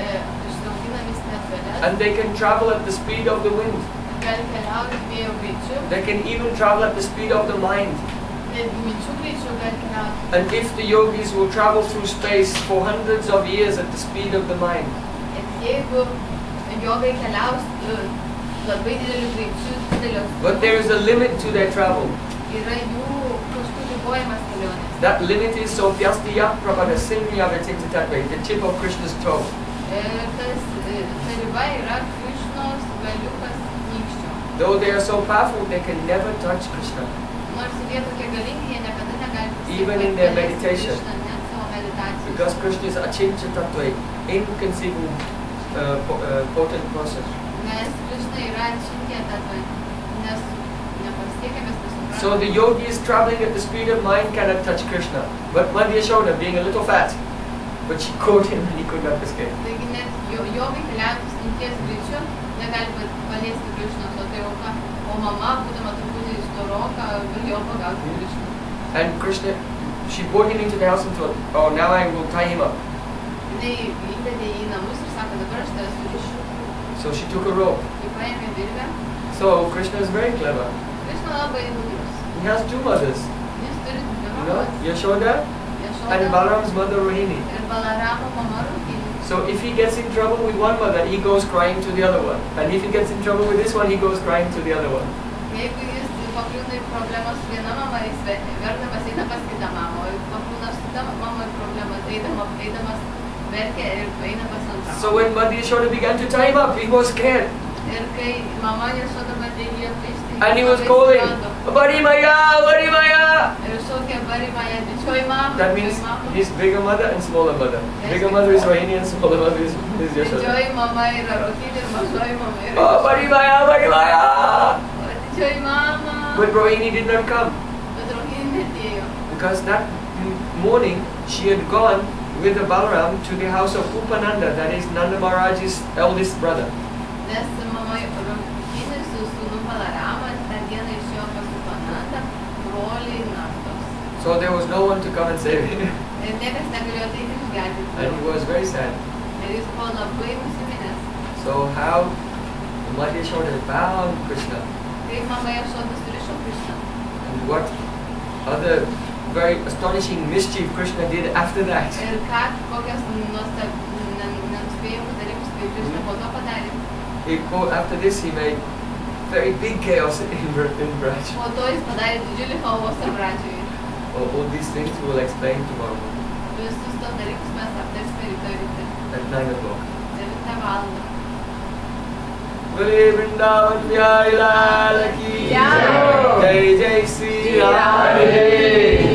B: išdaugina mistinės galias.
A: and they can travel at the speed of the wind.
B: Gali keliauti vėjo greičiu.
A: They can even travel at the speed of the mind.
B: minčių greičiu gali keliauti.
A: And if the yogis will travel through space for hundreds of years at the speed of the mind,
B: Jeigu jogai keliaus labai dideliu greičiu, dideliu
A: but there is a limit to their travel.
B: Yra jų kažkur ribojimas kelionės.
A: That limit is so Pyastya Prabhada Simhyavitintatve, the tip of Krishna's toe.
B: Ir ta riba yra Krišnos galiukas nykščio.
A: Though they are so powerful, they can never touch Krishna.
B: Nors jie tokie galingi, jie niekada negali
A: Even in their meditation.
B: Krishna, net savo meditacijos.
A: Because Krishna is Achintya Tattva, inconceivable, potent process.
B: Nes Krishna yra Achintya Tattva, nes nepasiekiamas nesuprantama.
A: So the yogis traveling at the speed of mind cannot touch Krishna. But Madhya Yashoda, being a little fat, but she caught him and he could not escape.
B: Taigi net jogai keliaujantis minties greičiu negali paliesti Krishnos, o tai auka. O mama, būdama truputį storoka, galėjo pagauti Krishną.
A: And Krishna, she brought him into the house and thought, oh, now I will tie him up.
B: Jinai įdedė į namus ir sako, dabar aš tave surišiu.
A: So she took a rope.
B: Ji paėmė virvę.
A: So Krishna is very clever.
B: Krishna labai gudrus.
A: He has two mothers.
B: Jis turi dvi
A: You know,
B: mamas.
A: Yashoda and
B: Yashoda
A: Balaram's mother Rohini.
B: ir Balaramo mama Rohini.
A: So if he gets in trouble with one mother, he goes crying to the other one. And if he gets in trouble with this one, he goes crying to the other one.
B: Jeigu jis pakliūna į problemą su viena mama, jis verkdamas eina pas kitą mamą, o jeigu pakliūna su kita mama į problemą, eidamas verkia ir eina pas antrą.
A: So when Madhya Yashoda began to tie him up, he was scared.
B: Ir kai mama Yashoda bandė atvežti,
A: And he was calling, Barimaya, Barimaya!
B: ir šaukė Barimaya, didžioji mama.
A: That means his bigger mother and smaller mother. Bigger mother is Rohini and smaller mother is Yashoda.
B: Didžioji mama yra Rohini ir mažoji mama yra.
A: Oh, Barimaya, Barimaya!
B: Didžioji mama.
A: But Rohini did not come.
B: Bet Rohini netėjo.
A: Because that morning she had gone with the Balaram to the house of Upananda, that is Nanda Maharaj's eldest brother.
B: Nes mama Rohini su sūnum Balaramas tą dieną išėjo pas Upanandą, broliai Nandos.
A: So there was no one to come and save him.
B: Ir niekas negalėjo ateiti išgelbėti.
A: And he was very sad.
B: Ir jis buvo labai nusiminęs.
A: So how Madhya Yashoda found Krishna,
B: Kaip mama Yashoda surišo Krishną.
A: and what other very astonishing mischief Krishna did after that.
B: Ir kokias nenuspėjimus dalykus, kaip Krishna po to padarė.
A: After this he made very big chaos in Braj.
B: Po to jis padarė didžiulį chaosą Bradžiuje.
A: All these things we will explain tomorrow
B: Visus tos dalykus mes aptarsime rytoj ryte.
A: at 9 o'clock.
B: 9 valandą.
A: Bole Vrindavan Vyai Lal Ki Jai, Jai Jai Sri Ram.